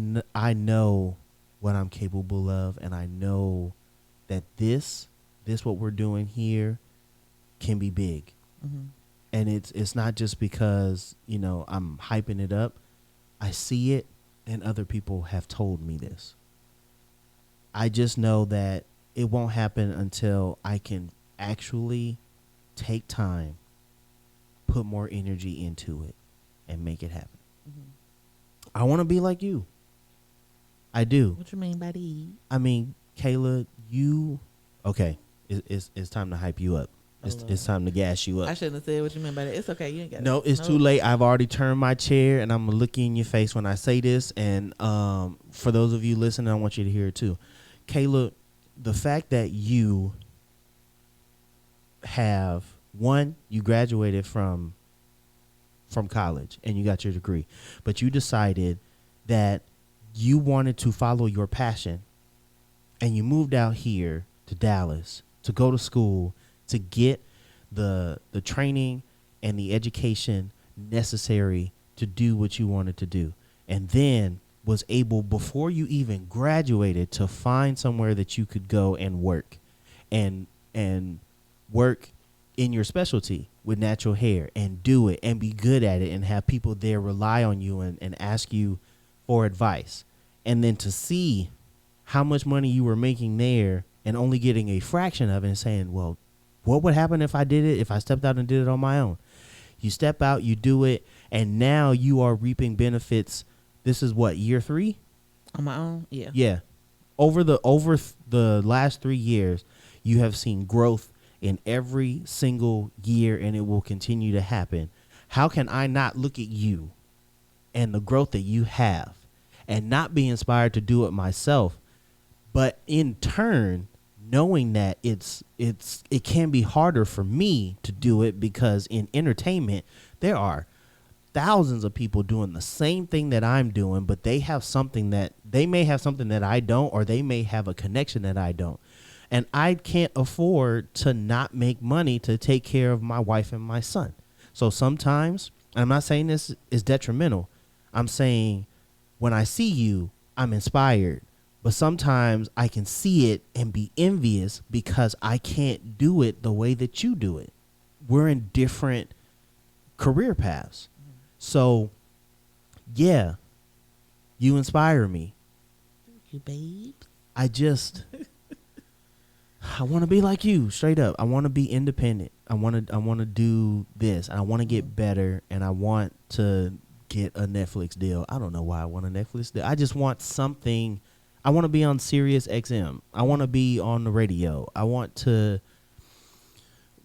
know what I'm capable of, and I know that this what we're doing here can be big. Mm-hmm. And it's not just because, you know, I'm hyping it up. I see it, and other people have told me this. I just know that it won't happen until I can actually take time, put more energy into it, and make it happen. Mm-hmm. I want to be like you. I do. What you mean by the? I mean, Kayla, okay, it's time to hype you up. It's time to gas you up. I shouldn't have said what you meant by that. It's okay. You ain't got No, it's too late. I've already turned my chair, and I'm going to look you in your face when I say this. And for those of you listening, I want you to hear it too. Kayla, the fact that you have, you graduated from college and you got your degree, but you decided that you wanted to follow your passion, and you moved out here to Dallas to go to school to get the training and the education necessary to do what you wanted to do, and then was able, before you even graduated, to find somewhere that you could go and work and work in your specialty with natural hair and do it and be good at it and have people there rely on you and ask you for advice. And then to see how much money you were making there and only getting a fraction of it and saying, well, what would happen if I did it, if I stepped out and did it on my own? You step out, you do it, and now you are reaping benefits. This is what, year 3? On my own? Yeah. Yeah. Over the last 3 years, you have seen growth in every single year, and it will continue to happen. How can I not look at you and the growth that you have and not be inspired to do it myself, but in turn knowing that it can be harder for me to do it, because in entertainment there are thousands of people doing the same thing that I'm doing, but they may have something that I don't, or they may have a connection that I don't. And I can't afford to not make money to take care of my wife and my son. So sometimes, and I'm not saying this is detrimental, I'm saying when I see you, I'm inspired. But sometimes I can see it and be envious because I can't do it the way that you do it. We're in different career paths. So, yeah, you inspire me. You babe. I want to be like you, straight up. I want to be independent. I want to do this. And I want to get better, and I want to get a Netflix deal. I don't know why I want a Netflix deal. I just want something. I want to be on Sirius XM. I want to be on the radio. I want to.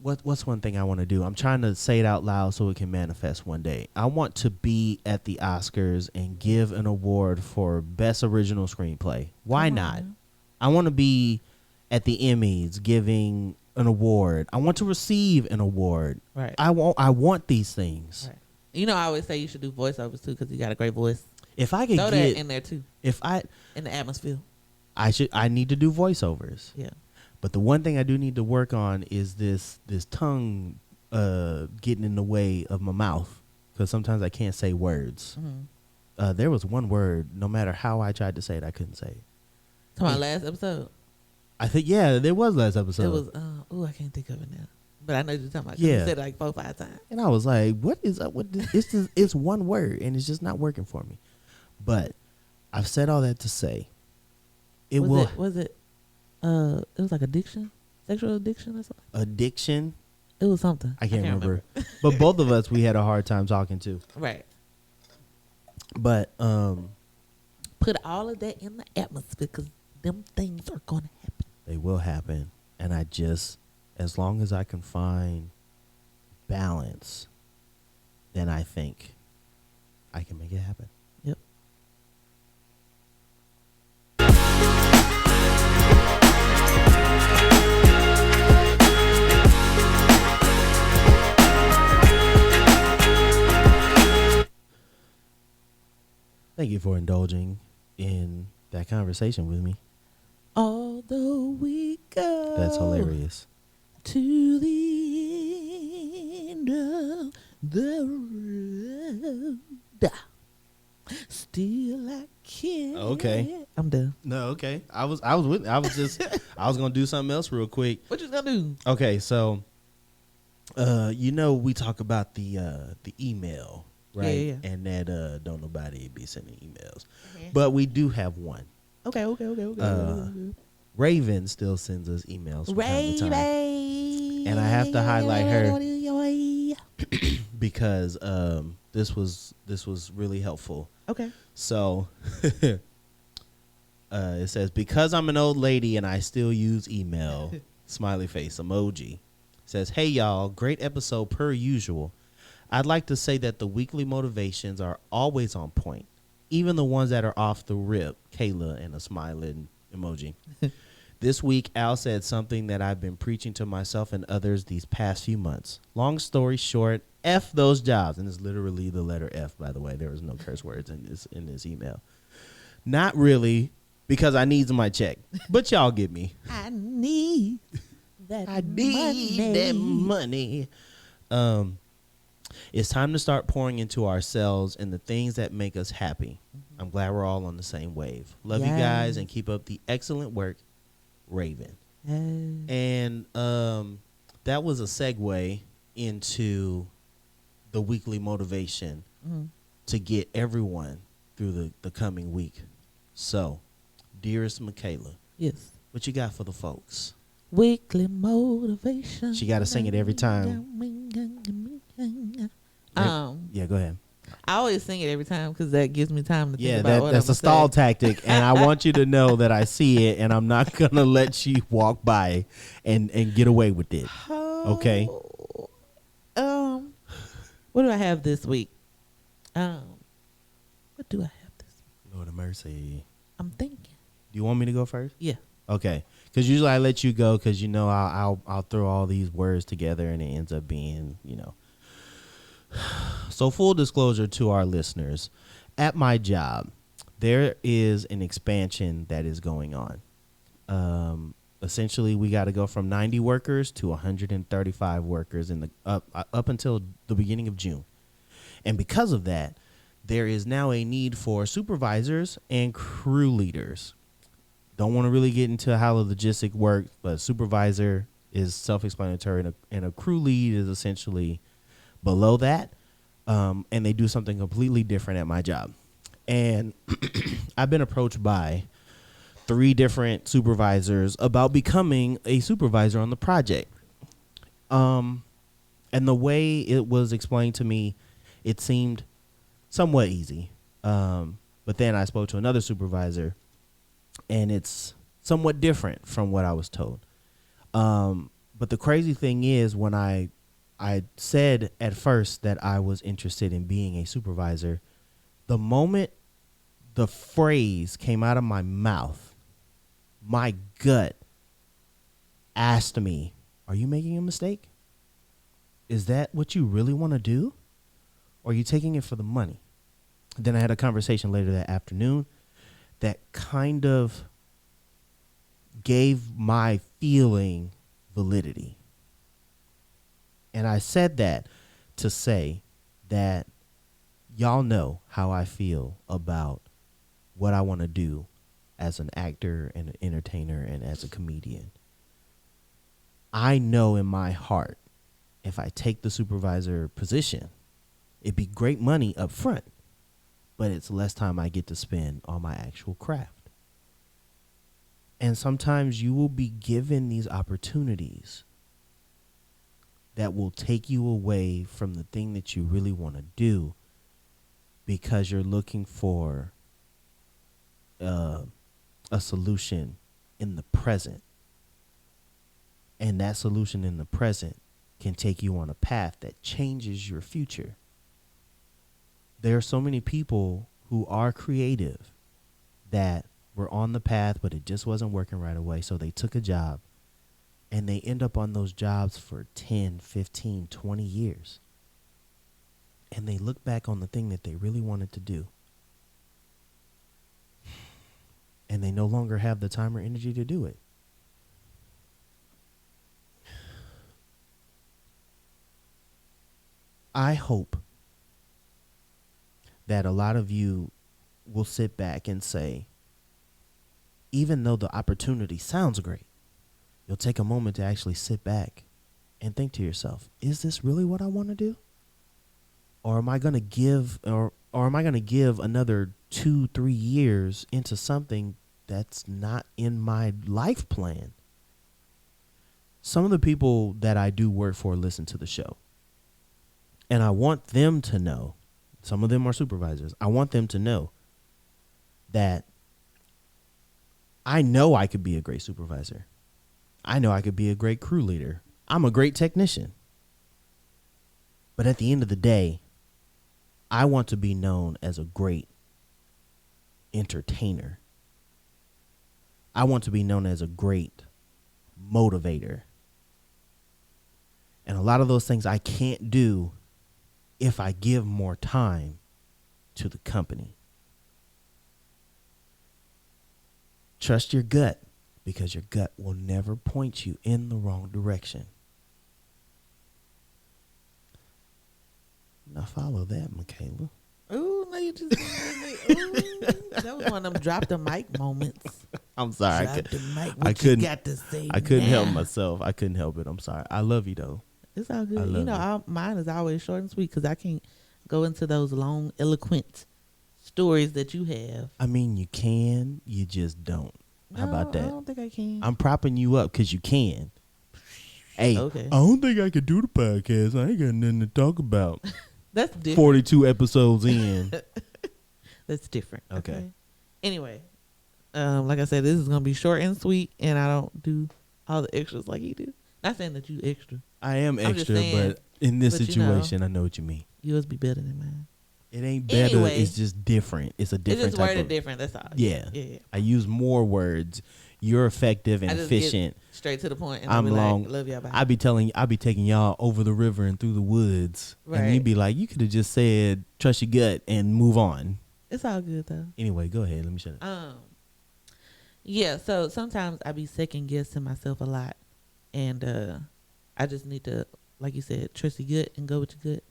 What's one thing I want to do? I'm trying to say it out loud so it can manifest one day. I want to be at the Oscars and give an award for Best Original Screenplay. Why not? I want to be at the Emmys giving an award. I want to receive an award. Right. I want these things. Right. You know, I always say you should do voiceovers too, because you got a great voice. If I could throw get that in there too. In the atmosphere. I need to do voiceovers. Yeah. But the one thing I do need to work on is this tongue getting in the way of my mouth, because sometimes I can't say words. Mm-hmm. There was one word, no matter how I tried to say it, I couldn't say it. Talking about last episode? I think, yeah, there was last episode. It was, I can't think of it now. But I know you're talking about. Yeah. You said it like 4 or 5 times. And I was like, what is up with this? It's one word, and it's just not working for me. But I've said all that to say, Was it like addiction? Sexual addiction or something? Addiction? It was something. I can't remember. But both of us, we had a hard time talking too. Right. But put all of that in the atmosphere, because them things are going to happen. They will happen. And I just, as long as I can find balance, then I think I can make it happen. Yep. Thank you for indulging in that conversation with me. Although we go. That's hilarious. To the end of the road. still I can. Okay. I'm done. No, okay. I was gonna do something else real quick. What you gonna do? Okay, so we talk about the email, right? Yeah. And that don't nobody be sending emails. Okay. But we do have one. Okay. Raven still sends us emails from time to time. Raven. And I have to highlight her because this was really helpful. Okay. So it says, because I'm an old lady and I still use email, smiley face emoji. It says, hey y'all, great episode per usual. I'd like to say that the weekly motivations are always on point, even the ones that are off the rip. Kayla and a smiling emoji. This week, Al said something that I've been preaching to myself and others these past few months. Long story short, F those jobs. And it's literally the letter F, by the way. There was no curse words in this email. Not really, because I need my check. But y'all get me. I need that money. It's time to start pouring into ourselves and the things that make us happy. I'm glad we're all on the same wave. Love you guys and keep up the excellent work, Raven. And that was a segue into the weekly motivation to get everyone through the coming week. So, dearest Mikayla, yes, what you got for the folks? Weekly motivation. She got to sing it every time. Yeah, go ahead. I always sing it every time because that gives me time to think about what that's I'm a stall say. tactic, and I want you to know that I see it, and I'm not gonna let you walk by and get away with it. Okay. What do I have this week? What do I have this week? Lord of mercy. I'm thinking. Do you want me to go first? Yeah. Okay. Because usually I let you go because I'll throw all these words together and it ends up being So full disclosure to our listeners, at my job, there is an expansion that is going on. Essentially, we got to go from 90 workers to 135 workers in the up until the beginning of June. And because of that, there is now a need for supervisors and crew leaders. Don't want to really get into how the logistic works, but supervisor is self-explanatory, and a crew lead is essentially below that. And they do something completely different at my job. And I've been approached by 3 different supervisors about becoming a supervisor on the project. And the way it was explained to me, it seemed somewhat easy. But then I spoke to another supervisor, and it's somewhat different from what I was told. But the crazy thing is, when I said at first that I was interested in being a supervisor, the moment the phrase came out of my mouth, my gut asked me, are you making a mistake? Is that what you really want to do? Or are you taking it for the money? Then I had a conversation later that afternoon that kind of gave my feeling validity. And I said that to say that y'all know how I feel about what I want to do as an actor and an entertainer and as a comedian. I know in my heart, if I take the supervisor position, it'd be great money up front, but it's less time I get to spend on my actual craft. And sometimes you will be given these opportunities that will take you away from the thing that you really want to do because you're looking for a solution in the present. And that solution in the present can take you on a path that changes your future. There are so many people who are creative that were on the path, but it just wasn't working right away. So they took a job. And they end up on those jobs for 10, 15, 20 years. And they look back on the thing that they really wanted to do. And they no longer have the time or energy to do it. I hope that a lot of you will sit back and say, even though the opportunity sounds great, you'll take a moment to actually sit back and think to yourself, is this really what I want to do? Or am I going to give another 2-3 years into something that's not in my life plan? Some of the people that I do work for listen to the show. And I want them to know, some of them are supervisors, I want them to know that I know I could be a great supervisor. I know I could be a great crew leader. I'm a great technician. But at the end of the day, I want to be known as a great entertainer. I want to be known as a great motivator. And a lot of those things I can't do if I give more time to the company. Trust your gut, because your gut will never point you in the wrong direction. Now follow that, Mikayla. Ooh, no, you just ooh, that was one of them drop the mic moments. I'm sorry. Drop the mic. I couldn't. Got to say I couldn't now? help myself. I couldn't help it. I'm sorry. I love you though. It's all good. I love Mine is always short and sweet because I can't go into those long, eloquent stories that you have. I mean, you can. You just don't. How about that? I don't think I can. I'm propping you up because you can. Hey, Okay. I don't think I could do the podcast. I ain't got nothing to talk about. That's different. 42 episodes in. That's different. Okay. Anyway, like I said, this is gonna be short and sweet, and I don't do all the extras like you do. Not saying that you extra. I am I'm just extra, saying, but in this but situation, I know what you mean. Yours be better than mine. It ain't better. Anyway, it's just different. It's a It's different just type worded of. different. That's all. Yeah. Yeah. I use more words. You're effective and I just get efficient. straight to the point, and I'm I'll be long. like, love y'all. Bye. I be taking y'all over the river and through the woods, and Right. you'd be like, you could have just said trust your gut and move on. It's all good though. Anyway, go ahead. Let me shut up. Yeah. So sometimes I be second guessing myself a lot, and I just need to, like you said, trust your gut and go with your gut.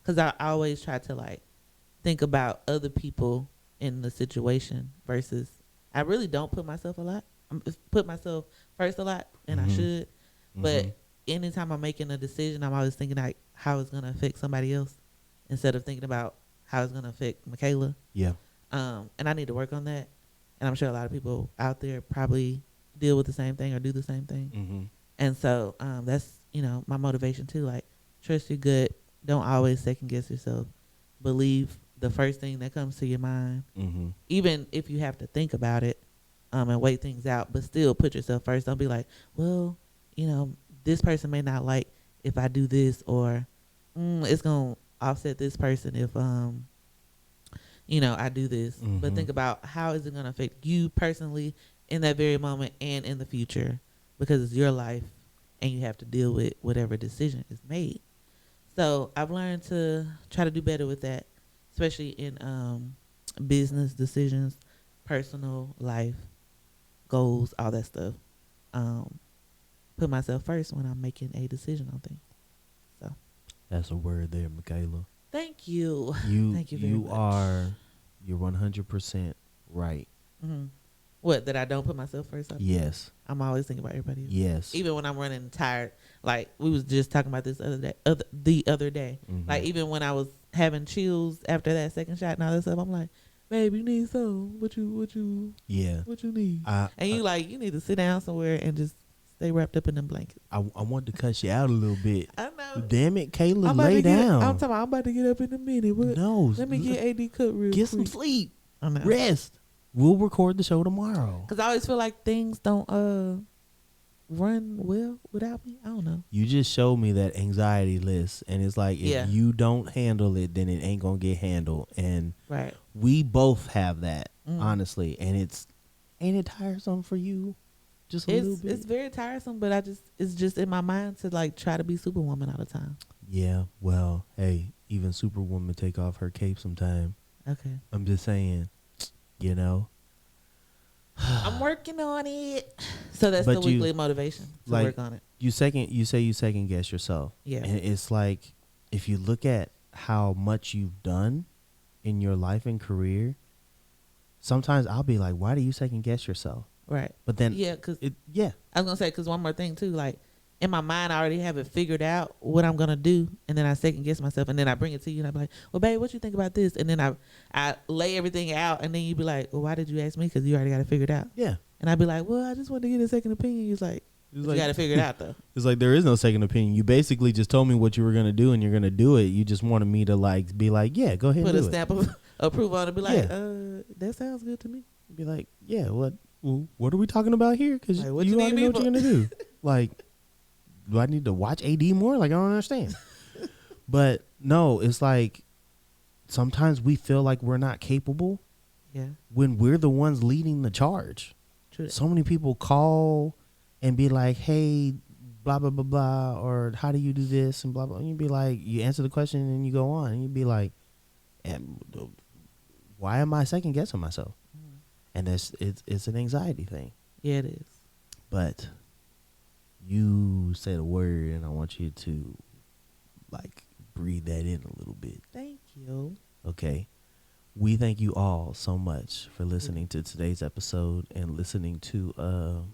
Because I always try to like think about other people in the situation versus I really don't put myself a lot. Put myself first a lot, and I should. But anytime I'm making a decision, I'm always thinking like how it's gonna affect somebody else instead of thinking about how it's gonna affect Mikayla. Yeah. And I need to work on that. And I'm sure a lot of people out there probably deal with the same thing or do the same thing. Mm-hmm. And so that's, my motivation too. Like, trust your gut. Don't always second guess yourself. Believe the first thing that comes to your mind. Mm-hmm. Even if you have to think about it and wait things out, but still put yourself first. Don't be like, well, this person may not like if I do this, or it's going to offset this person if, I do this. Mm-hmm. But think about how is it going to affect you personally in that very moment and in the future, because it's your life and you have to deal with whatever decision is made. So I've learned to try to do better with that, especially in business decisions, personal life, goals, all that stuff. Put myself first when I'm making a decision on things. So That's a word there, Mikayla. thank you. You Thank you very much. You're 100% right. Mm-hmm. What, that I don't put myself first? Yes. I'm always thinking about everybody else. Yes. Even when I'm running tired, like we was just talking about this the other day. Mm-hmm. Like even when I was having chills after that second shot and all that stuff, I'm like, babe, you need some. What you need? And you need to sit down somewhere and just stay wrapped up in them blankets. I wanted to cuss you out a little bit. I know. Damn it, Kayla, I'm about lay to get down. I'm talking. I'm about to get up in a minute. What? No. Let me get AD cut real Get quick. some sleep. I know. Rest. We'll record the show tomorrow. Cause I always feel like things don't run well without me. I don't know. You just showed me that anxiety list, and it's like if you don't handle it, then it ain't gonna get handled. And Right. we both have that, honestly. And ain't it tiresome for you? Just a little bit. It's very tiresome, but it's just in my mind to like try to be Superwoman all the time. Yeah. Well, hey, even Superwoman take off her cape sometime. Okay. I'm just saying, I'm working on it. So that's But the weekly motivation to work on it. You say you second guess yourself. Yeah. And it's like if you look at how much you've done in your life and career, sometimes I'll be like, why do you second guess yourself? Right. But then, Yeah, because I was gonna say, because one more thing too, like in my mind, I already have it figured out what I'm gonna do, and then I second guess myself, and then I bring it to you, and I be like, well, babe, what you think about this? And then I lay everything out, and then you be like, well, why did you ask me? Because you already got it figured out. Yeah. And I'd be like, well, I just wanted to get a second opinion. He's like, you got to figure it out though. It's like, there is no second opinion. You basically just told me what you were going to do, and you're going to do it. You just wanted me to like be like, yeah, go ahead Put and do a stamp of approval on it. Be like, that sounds good to me. Be like, yeah, what are we talking about here? Because like, you already know what you're going to do. Like, do I need to watch AD more? Like, I don't understand. But no, it's like sometimes we feel like we're not capable. Yeah. When we're the ones leading the charge. True. So many people call and be like, hey, blah, blah, blah, blah, or how do you do this and blah, blah. And you'd be like, you answer the question and you go on. And you'd be like, why am I second guessing myself? Mm. And it's an anxiety thing. Yeah, it is. But you said a word and I want you to like breathe that in a little bit. Thank you. Okay. We thank you all so much for listening to today's episode and listening to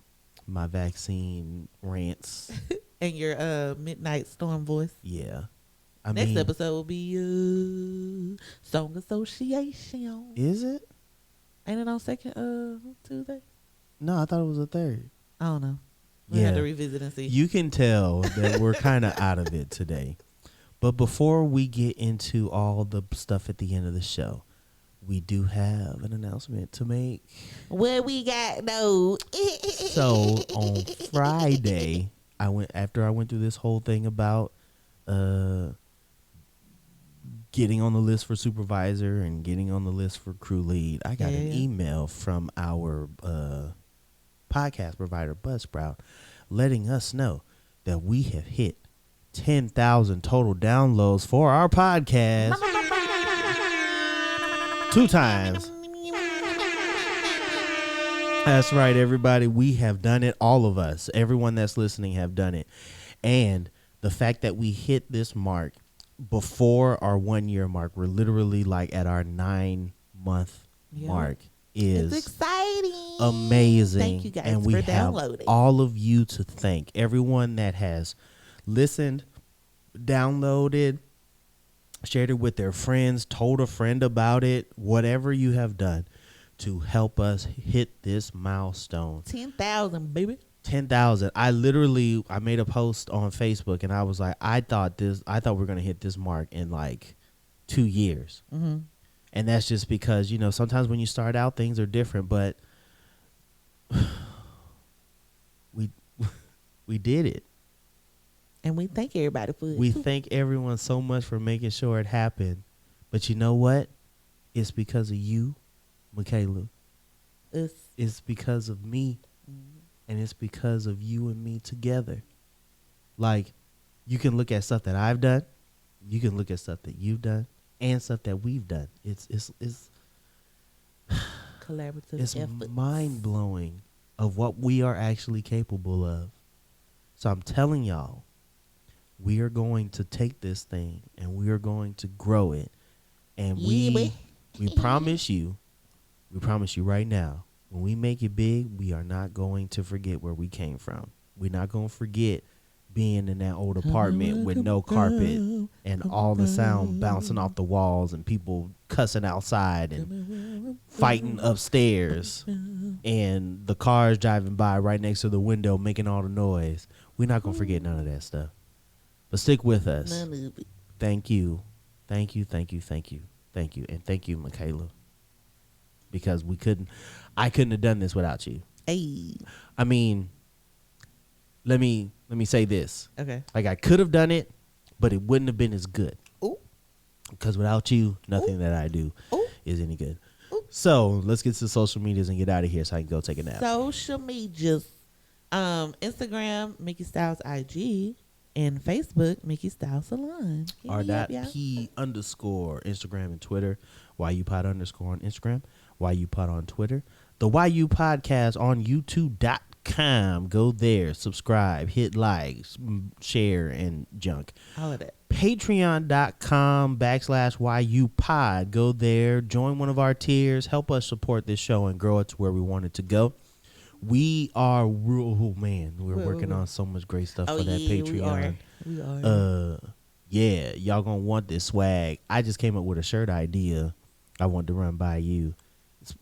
my vaccine rants. And your midnight storm voice. Yeah. Next episode will be Song Association. Is it? Ain't it on second Tuesday? No, I thought it was a third. I don't know. We have to revisit and see. You can tell that we're kind of out of it today. But before we get into all the stuff at the end of the show, we do have an announcement to make. What we got though? So on Friday, after I went through this whole thing about getting on the list for supervisor and getting on the list for crew lead, I got an email from our podcast provider Buzzsprout letting us know that we have hit 10,000 total downloads for our podcast. 2 times. That's right, everybody. We have done it. All of us, everyone that's listening, have done it. And the fact that we hit this mark before our 1 year mark, we're literally like at our 9-month mark, is it's exciting, amazing. Thank you guys and we for have downloading. All of you to thank. Everyone that has listened, downloaded, shared it with their friends, told a friend about it, whatever you have done to help us hit this milestone. 10,000, baby. 10,000. I made a post on Facebook and I was like, I thought we're going to hit this mark in like 2 years. Mm-hmm. And that's just because, sometimes when you start out, things are different, but we did it. And we thank everybody for it. We thank everyone so much for making sure it happened. But you know what? It's because of you, Mikayla. It's because of me. Mm-hmm. And it's because of you and me together. Like, you can look at stuff that I've done. You can look at stuff that you've done. And stuff that we've done. It's collaborative It's efforts. mind-blowing of what we are actually capable of. So I'm telling y'all, we are going to take this thing and we are going to grow it. And we promise you right now, when we make it big, we are not going to forget where we came from. We're not going to forget being in that old apartment with no carpet and all the sound bouncing off the walls and people cussing outside and fighting upstairs and the cars driving by right next to the window making all the noise. We're not going to forget none of that stuff. But stick with us. Thank you. Thank you, thank you, thank you, thank you. And thank you, Mikayla. Because I couldn't have done this without you. Hey. I mean, let me say this. Okay. Like, I could have done it, but it wouldn't have been as good. Ooh. Because without you, nothing that I do is any good. Ooh. So let's get to the social medias and get out of here so I can go take a nap. Social medias. Instagram, Mickey Styles IG. And Facebook, Mickey Styles Salon. R.P_ Instagram and Twitter. YUPod_ on Instagram. YUPod on Twitter. The YU Podcast on YouTube.com. patreon.com. Go there, subscribe, hit like, share, and junk. All of that. Patreon.com/YU pod. Go there, join one of our tiers, help us support this show and grow it to where we want it to go. We are we're working on so much great stuff for that Patreon. We are. Yeah, y'all gonna want this swag. I just came up with a shirt idea I wanted to run by you.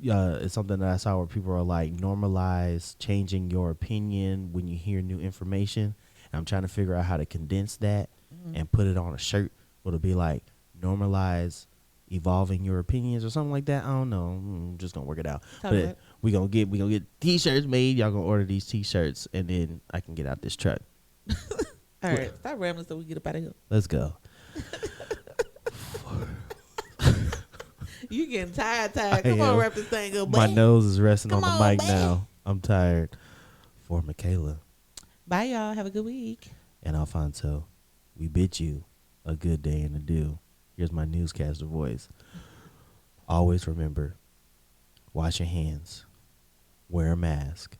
It's something that I saw where people are like, normalize changing your opinion when you hear new information. And I'm trying to figure out how to condense that and put it on a shirt. It'll be like, normalize evolving your opinions or something like that. I don't know. I'm just gonna work it out. But we gonna get t-shirts made. Y'all gonna order these t-shirts, and then I can get out this truck. All right, stop rambling so we get up out of here. Let's go. You getting tired. Come on, wrap this thing up, boy. My nose is resting on the mic man. now. I'm tired. For Mikayla. Bye, y'all. Have a good week. And Alfonso, we bid you a good day and adieu. Here's my newscaster voice. Always remember, wash your hands, wear a mask,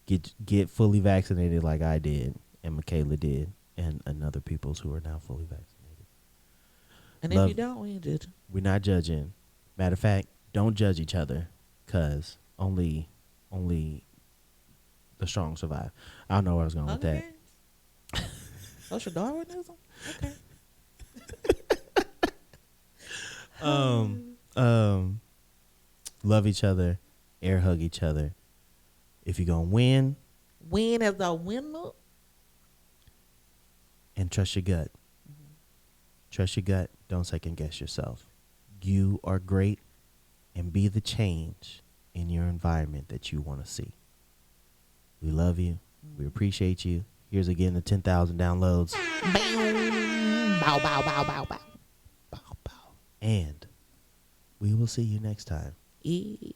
get fully vaccinated like I did and Mikayla did, and other peoples who are now fully vaccinated. And if you don't, we ain't judging. We're not judging. Matter of fact, don't judge each other, because only the strong survive. I don't know where I was going with that. Social Darwinism? Okay. Love each other, air hug each other. If you're gonna win as a winner, and trust your gut. Trust your gut. Don't second guess yourself. You are great, and be the change in your environment that you want to see. We love you. We appreciate you. Here's again the 10,000 downloads. Bow, bow, bow, bow, bow. Bow, bow. And we will see you next time. Yeah.